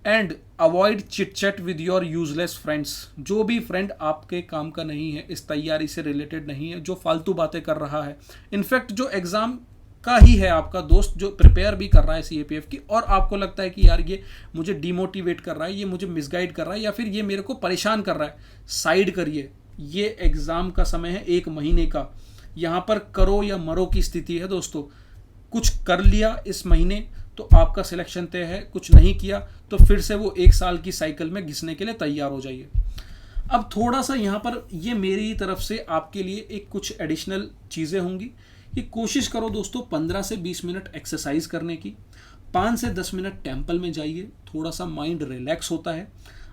and avoid chit chat with your useless friends. जो भी फ्रेंड आपके काम का नहीं है, इस तैयारी से रिलेटेड नहीं है, जो फालतू बातें कर रहा है, इनफैक्ट जो एग्ज़ाम का ही है आपका दोस्त, जो प्रिपेयर भी कर रहा है CAPF की, और आपको लगता है कि यार ये मुझे डिमोटिवेट कर रहा है, ये मुझे मिसगाइड कर रहा है या फिर ये मेरे को परेशान कर रहा है, साइड करिए। ये एग्ज़ाम का समय है 1 महीने का, यहाँ पर करो या मरो की स्थिति है दोस्तों। कुछ कर लिया इस महीने तो आपका सिलेक्शन तय है, कुछ नहीं किया तो फिर से वो 1 साल की साइकिल में घिसने के लिए तैयार हो जाइए। अब थोड़ा सा यहाँ पर ये मेरी तरफ से आपके लिए एक कुछ एडिशनल चीज़ें होंगी कि कोशिश करो दोस्तों 15 से 20 मिनट एक्सरसाइज करने की, 5 से 10 मिनट टेम्पल में जाइए, थोड़ा सा माइंड रिलैक्स होता है।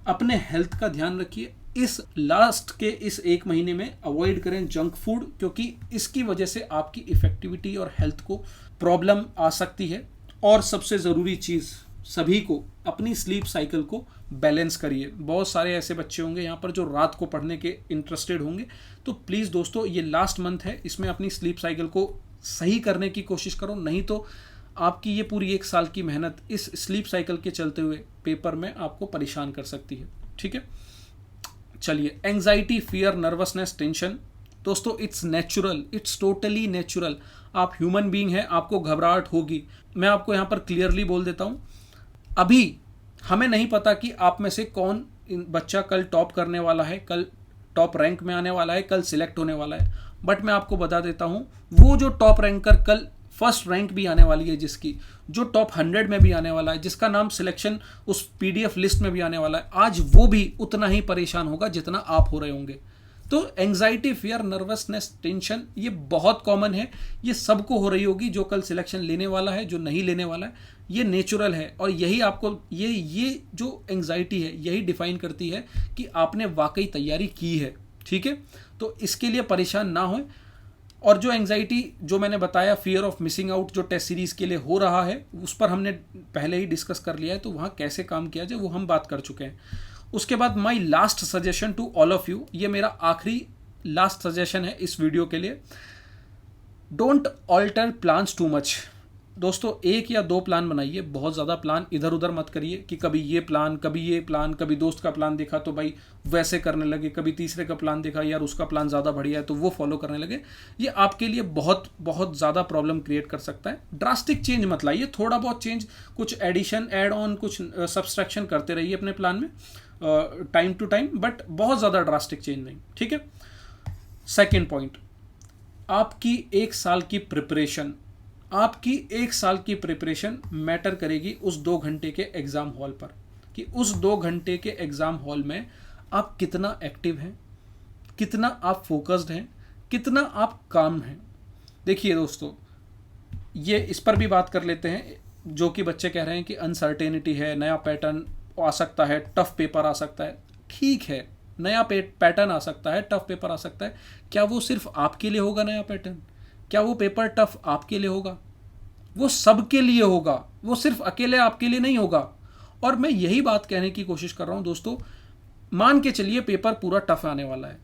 अपने हेल्थ का ध्यान रखिए। इस लास्ट के इस 1 महीने में अवॉइड करें जंक फूड, क्योंकि इसकी वजह से आपकी इफेक्टिविटी और हेल्थ को प्रॉब्लम आ सकती है। और सबसे ज़रूरी चीज़, सभी को अपनी स्लीप साइकिल को बैलेंस करिए। बहुत सारे ऐसे बच्चे होंगे यहाँ पर जो रात को पढ़ने के इंटरेस्टेड होंगे, तो प्लीज़ दोस्तों ये लास्ट मंथ है, इसमें अपनी स्लीप साइकिल को सही करने की कोशिश करो, नहीं तो आपकी ये पूरी 1 साल की मेहनत इस स्लीप साइकिल के चलते हुए पेपर में आपको परेशान कर सकती है। ठीक है, चलिए। एंजाइटी, फियर, नर्वसनेस, टेंशन, दोस्तों it's natural, it's totally natural. आप ह्यूमन बीइंग हैं, आपको घबराहट होगी। मैं आपको यहाँ पर क्लियरली बोल देता हूँ, अभी हमें नहीं पता कि आप में से कौन बच्चा कल टॉप करने वाला है, कल टॉप रैंक में आने वाला है, कल सिलेक्ट होने वाला है। बट मैं आपको बता देता हूँ, वो जो टॉप रैंकर कल फर्स्ट रैंक भी आने वाली है, जिसकी जो टॉप 100 में भी आने वाला है, जिसका नाम सिलेक्शन उस PDF लिस्ट में भी आने वाला है, आज वो भी उतना ही परेशान होगा जितना आप हो रहे होंगे। तो एंजाइटी, फियर, नर्वसनेस, टेंशन ये बहुत कॉमन है, ये सबको हो रही होगी, जो कल सिलेक्शन लेने वाला है, जो नहीं लेने वाला है, ये नेचुरल है। और यही आपको ये जो एंजाइटी है यही डिफाइन करती है कि आपने वाकई तैयारी की है। ठीक है, तो इसके लिए परेशान ना हो। और जो एंजाइटी जो मैंने बताया, फियर ऑफ मिसिंग आउट, जो टेस्ट सीरीज़ के लिए हो रहा है, उस पर हमने पहले ही डिस्कस कर लिया है, तो वहाँ कैसे काम किया जाए वो हम बात कर चुके हैं। उसके बाद my last suggestion to all of you, ये मेरा आखिरी लास्ट सजेशन है इस वीडियो के लिए, don't alter plans too much. दोस्तों एक या दो प्लान बनाइए, बहुत ज़्यादा प्लान इधर उधर मत करिए कि कभी ये प्लान, कभी ये प्लान, कभी दोस्त का प्लान देखा तो भाई वैसे करने लगे, कभी तीसरे का प्लान देखा यार उसका प्लान ज़्यादा बढ़िया है तो वो फॉलो करने लगे। ये आपके लिए बहुत बहुत ज़्यादा प्रॉब्लम क्रिएट कर सकता है। ड्रास्टिक चेंज मत लाइए, थोड़ा बहुत चेंज, कुछ एडिशन, ऐड ऑन, कुछ सब्सट्रैक्शन करते रहिए अपने प्लान में टाइम टू टाइम, बट बहुत ज़्यादा ड्रास्टिक चेंज नहीं, ठीक है। सेकेंड पॉइंट, आपकी एक साल की प्रिपरेशन, आपकी एक साल की प्रिपरेशन मैटर करेगी उस 2 घंटे के एग्ज़ाम हॉल पर, कि उस 2 घंटे के एग्ज़ाम हॉल में आप कितना एक्टिव हैं, कितना आप फोकस्ड हैं, कितना आप काम हैं। देखिए दोस्तों, ये इस पर भी बात कर लेते हैं, जो कि बच्चे कह रहे हैं कि अनसर्टेनिटी है, नया पैटर्न आ सकता है, टफ पेपर आ सकता है। ठीक है, नया पैटर्न आ सकता है, टफ पेपर आ सकता है। क्या वो सिर्फ आपके लिए होगा नया पैटर्न? क्या वो पेपर टफ आपके लिए होगा? वो सबके लिए होगा, वो सिर्फ अकेले आपके लिए नहीं होगा। और मैं यही बात कहने की कोशिश कर रहा हूं दोस्तों, मान के चलिए पेपर पूरा टफ आने वाला है,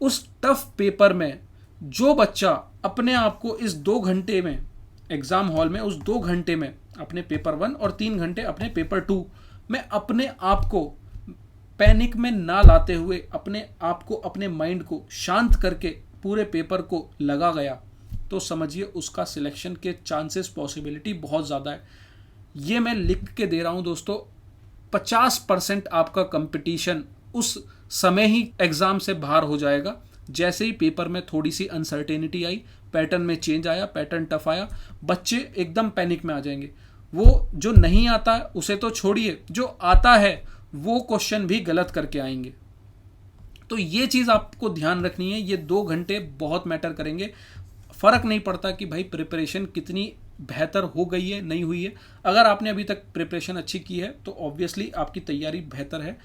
उस टफ पेपर में जो बच्चा अपने आप को इस 2 घंटे में एग्जाम हॉल में, उस 2 घंटे में अपने पेपर 1 और 3 घंटे अपने पेपर 2 में अपने आप को पैनिक में ना लाते हुए, अपने आप को, अपने माइंड को शांत करके पूरे पेपर को लगा गया, तो समझिए उसका सिलेक्शन के चांसेस, पॉसिबिलिटी बहुत ज़्यादा है। ये मैं लिख के दे रहा हूँ दोस्तों, 50% आपका कंपटीशन उस समय ही एग्ज़ाम से बाहर हो जाएगा। जैसे ही पेपर में थोड़ी सी अनसर्टेनिटी आई, पैटर्न में चेंज आया, पैटर्न टफ आया, बच्चे एकदम पैनिक में आ जाएंगे। वो जो नहीं आता है उसे तो छोड़िए, जो आता है वो क्वेश्चन भी गलत करके आएंगे। तो ये चीज़ आपको ध्यान रखनी है, ये 2 घंटे बहुत मैटर करेंगे। फ़र्क नहीं पड़ता कि भाई प्रिपरेशन कितनी बेहतर हो गई है, नहीं हुई है। अगर आपने अभी तक प्रिपरेशन अच्छी की है तो ऑब्वियसली आपकी तैयारी बेहतर है,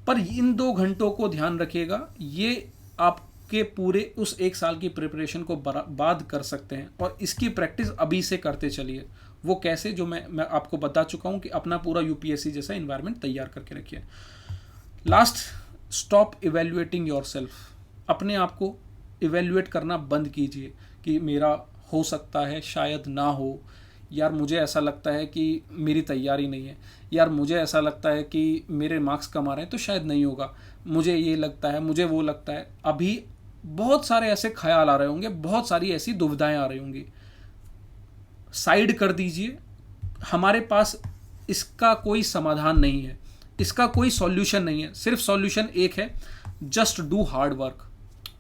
पर इन 2 घंटों को ध्यान रखिएगा, ये आपके पूरे उस 1 साल की प्रिपरेशन को बर्बाद कर सकते हैं। और इसकी प्रैक्टिस अभी से करते चलिए। वो कैसे, जो मैं आपको बता चुका हूँ कि अपना पूरा यूपीएससी जैसा इन्वायरमेंट तैयार करके रखिए। Last, stop evaluating yourself. अपने आप को इवेल्युएट करना बंद कीजिए कि मेरा हो सकता है, शायद ना हो, यार मुझे ऐसा लगता है कि मेरी तैयारी नहीं है, यार मुझे ऐसा लगता है कि मेरे मार्क्स कम आ रहे हैं तो शायद नहीं होगा, मुझे ये लगता है, मुझे वो लगता है। अभी बहुत सारे ऐसे ख्याल आ रहे होंगे, बहुत सारी ऐसी दुविधाएं आ रही होंगी, साइड कर दीजिए। हमारे पास इसका कोई समाधान नहीं है, इसका कोई सॉल्यूशन नहीं है। सिर्फ सॉल्यूशन एक है, just do hard work,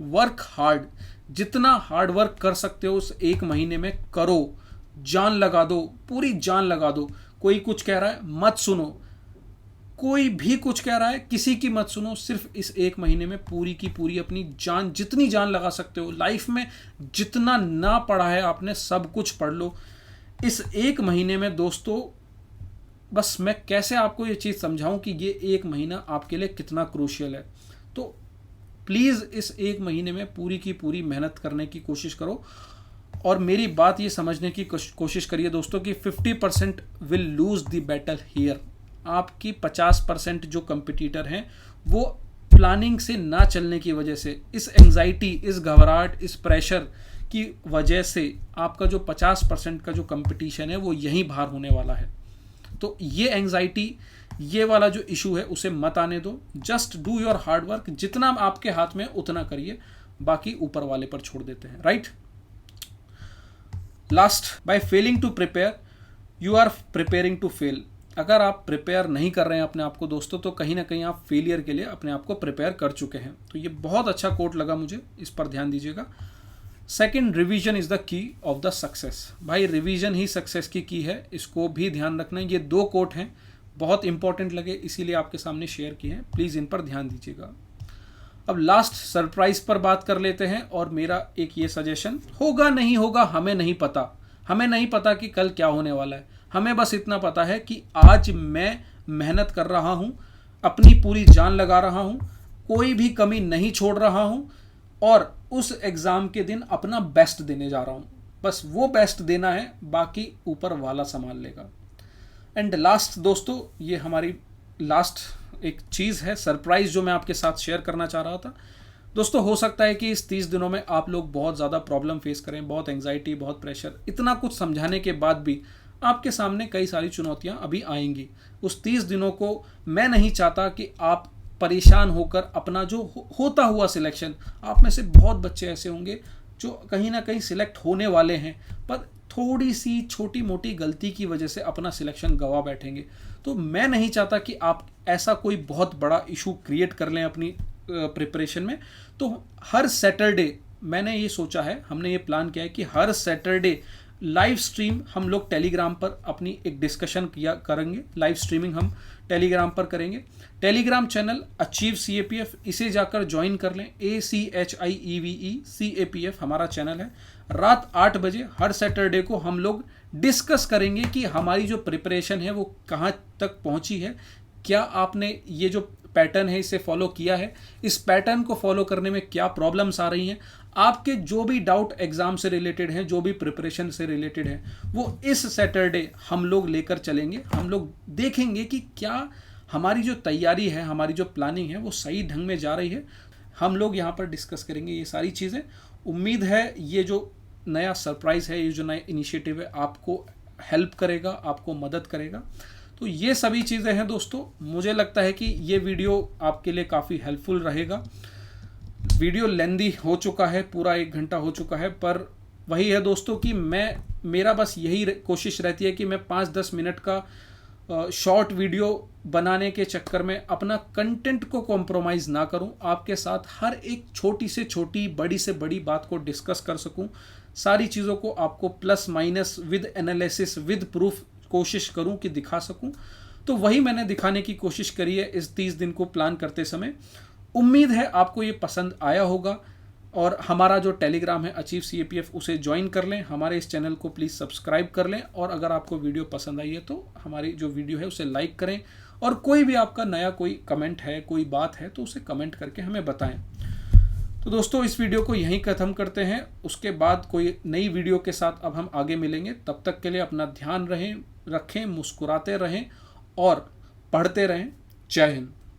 work hard. जितना हार्ड वर्क कर सकते हो उस 1 महीने में करो, जान लगा दो, पूरी जान लगा दो। कोई कुछ कह रहा है मत सुनो, कोई भी कुछ कह रहा है किसी की मत सुनो। सिर्फ इस 1 महीने में पूरी की पूरी अपनी जान, जितनी जान लगा सकते हो, लाइफ में जितना ना पढ़ा है आपने सब कुछ पढ़ लो इस 1 महीने में दोस्तों। बस मैं कैसे आपको ये चीज़ समझाऊं कि ये 1 महीना आपके लिए कितना क्रूशियल है। तो प्लीज़ इस 1 महीने में पूरी की पूरी मेहनत करने की कोशिश करो। और मेरी बात ये समझने की कोशिश करिए दोस्तों कि 50% will lose the battle here. आपकी 50% जो कंपटीटर हैं वो प्लानिंग से ना चलने की वजह से, इस एंजाइटी, इस घबराहट, इस प्रेशर की वजह से आपका जो 50% का जो कंपटीशन है वो यहीं बाहर होने वाला है। तो ये एंजाइटी, ये वाला जो इशू है उसे मत आने दो। Just do your hard work, जितना आपके हाथ में उतना करिए, बाकी ऊपर वाले पर छोड़ देते हैं, right. Last, by failing to prepare you are preparing to fail. अगर आप प्रिपेयर नहीं कर रहे हैं अपने आप को दोस्तों, तो कहीं ना कहीं आप फेलियर के लिए अपने आप को प्रिपेयर कर चुके हैं। तो ये बहुत अच्छा कोट लगा मुझे, इस पर ध्यान दीजिएगा। Second, revision is the key of the success. भाई रिवीजन ही सक्सेस की है, इसको भी ध्यान रखना है। ये 2 कोट हैं, बहुत इंपॉर्टेंट लगे इसीलिए आपके सामने शेयर किए हैं, प्लीज़ इन पर ध्यान दीजिएगा। अब लास्ट, सरप्राइज पर बात कर लेते हैं। और मेरा एक ये सजेशन, होगा नहीं होगा हमें नहीं पता, हमें नहीं पता कि कल क्या होने वाला है। हमें बस इतना पता है कि आज मैं मेहनत कर रहा हूँ, अपनी पूरी जान लगा रहा हूँ, कोई भी कमी नहीं छोड़ रहा हूँ, और उस एग्ज़ाम के दिन अपना बेस्ट देने जा रहा हूँ। बस वो बेस्ट देना है, बाकी ऊपर वाला संभाल लेगा। एंड लास्ट दोस्तों, ये हमारी लास्ट एक चीज़ है, सरप्राइज, जो मैं आपके साथ शेयर करना चाह रहा था दोस्तों। हो सकता है कि इस 30 दिनों में आप लोग बहुत ज़्यादा प्रॉब्लम फेस करें, बहुत एंजाइटी, बहुत प्रेशर, इतना कुछ समझाने के बाद भी आपके सामने कई सारी चुनौतियां अभी आएंगी। उस 30 दिनों को मैं नहीं चाहता कि आप परेशान होकर अपना जो होता हुआ सिलेक्शन, आप में से बहुत बच्चे ऐसे होंगे जो कहीं ना कहीं सिलेक्ट होने वाले हैं पर थोड़ी सी छोटी मोटी गलती की वजह से अपना सिलेक्शन गवा बैठेंगे। तो मैं नहीं चाहता कि आप ऐसा कोई बहुत बड़ा इशू क्रिएट कर लें अपनी प्रिपरेशन में। तो हर सैटरडे मैंने ये सोचा है, हमने ये प्लान किया है कि हर सैटरडे लाइव स्ट्रीम हम लोग टेलीग्राम पर अपनी एक डिस्कशन किया करेंगे। लाइव स्ट्रीमिंग हम टेलीग्राम पर करेंगे। टेलीग्राम चैनल अचीव CAPF, इसे जाकर ज्वाइन कर लें। ACHIEVE CAPF हमारा चैनल है। रात 8 बजे हर सैटरडे को हम लोग डिस्कस करेंगे कि हमारी जो प्रिपरेशन है वो कहाँ तक पहुँची है, क्या आपने ये जो पैटर्न है इसे फॉलो किया है, इस पैटर्न को फॉलो करने में क्या प्रॉब्लम्स आ रही हैं, आपके जो भी डाउट एग्जाम से रिलेटेड हैं, जो भी प्रिपरेशन से रिलेटेड है, वो इस सैटरडे हम लोग लेकर चलेंगे। हम लोग देखेंगे कि क्या हमारी जो तैयारी है, हमारी जो प्लानिंग है वो सही ढंग में जा रही है। हम लोग यहाँ पर डिस्कस करेंगे ये सारी चीज़ें। उम्मीद है ये जो नया सरप्राइज़ है, ये जो नया इनिशिएटिव है, आपको हेल्प करेगा, आपको मदद करेगा। तो ये सभी चीज़ें हैं दोस्तों। मुझे लगता है कि ये वीडियो आपके लिए काफ़ी हेल्पफुल रहेगा। वीडियो लेंदी हो चुका है, पूरा 1 घंटा हो चुका है, पर वही है दोस्तों कि मेरा बस यही कोशिश रहती है कि मैं 5-10 मिनट का शॉर्ट वीडियो बनाने के चक्कर में अपना कंटेंट को कॉम्प्रोमाइज़ ना करूं, आपके साथ हर एक छोटी से छोटी, बड़ी से बड़ी बात को डिस्कस कर सकूं, सारी चीज़ों को आपको plus minus with analysis with proof कोशिश करूं कि दिखा सकूं। तो वही मैंने दिखाने की कोशिश करी है इस 30 दिन को प्लान करते समय। उम्मीद है आपको ये पसंद आया होगा और हमारा जो टेलीग्राम है अचीव CAPF, उसे ज्वाइन कर लें। हमारे इस चैनल को प्लीज़ सब्सक्राइब कर लें और अगर आपको वीडियो पसंद आई है तो हमारी जो वीडियो है उसे लाइक करें और कोई भी आपका नया कोई कमेंट है, कोई बात है तो उसे कमेंट करके हमें बताएं। तो दोस्तों इस वीडियो को यहीं खत्म करते हैं, उसके बाद कोई नई वीडियो के साथ अब हम आगे मिलेंगे। तब तक के लिए अपना ध्यान रखें, मुस्कुराते रहें और पढ़ते रहें। जय हिंद।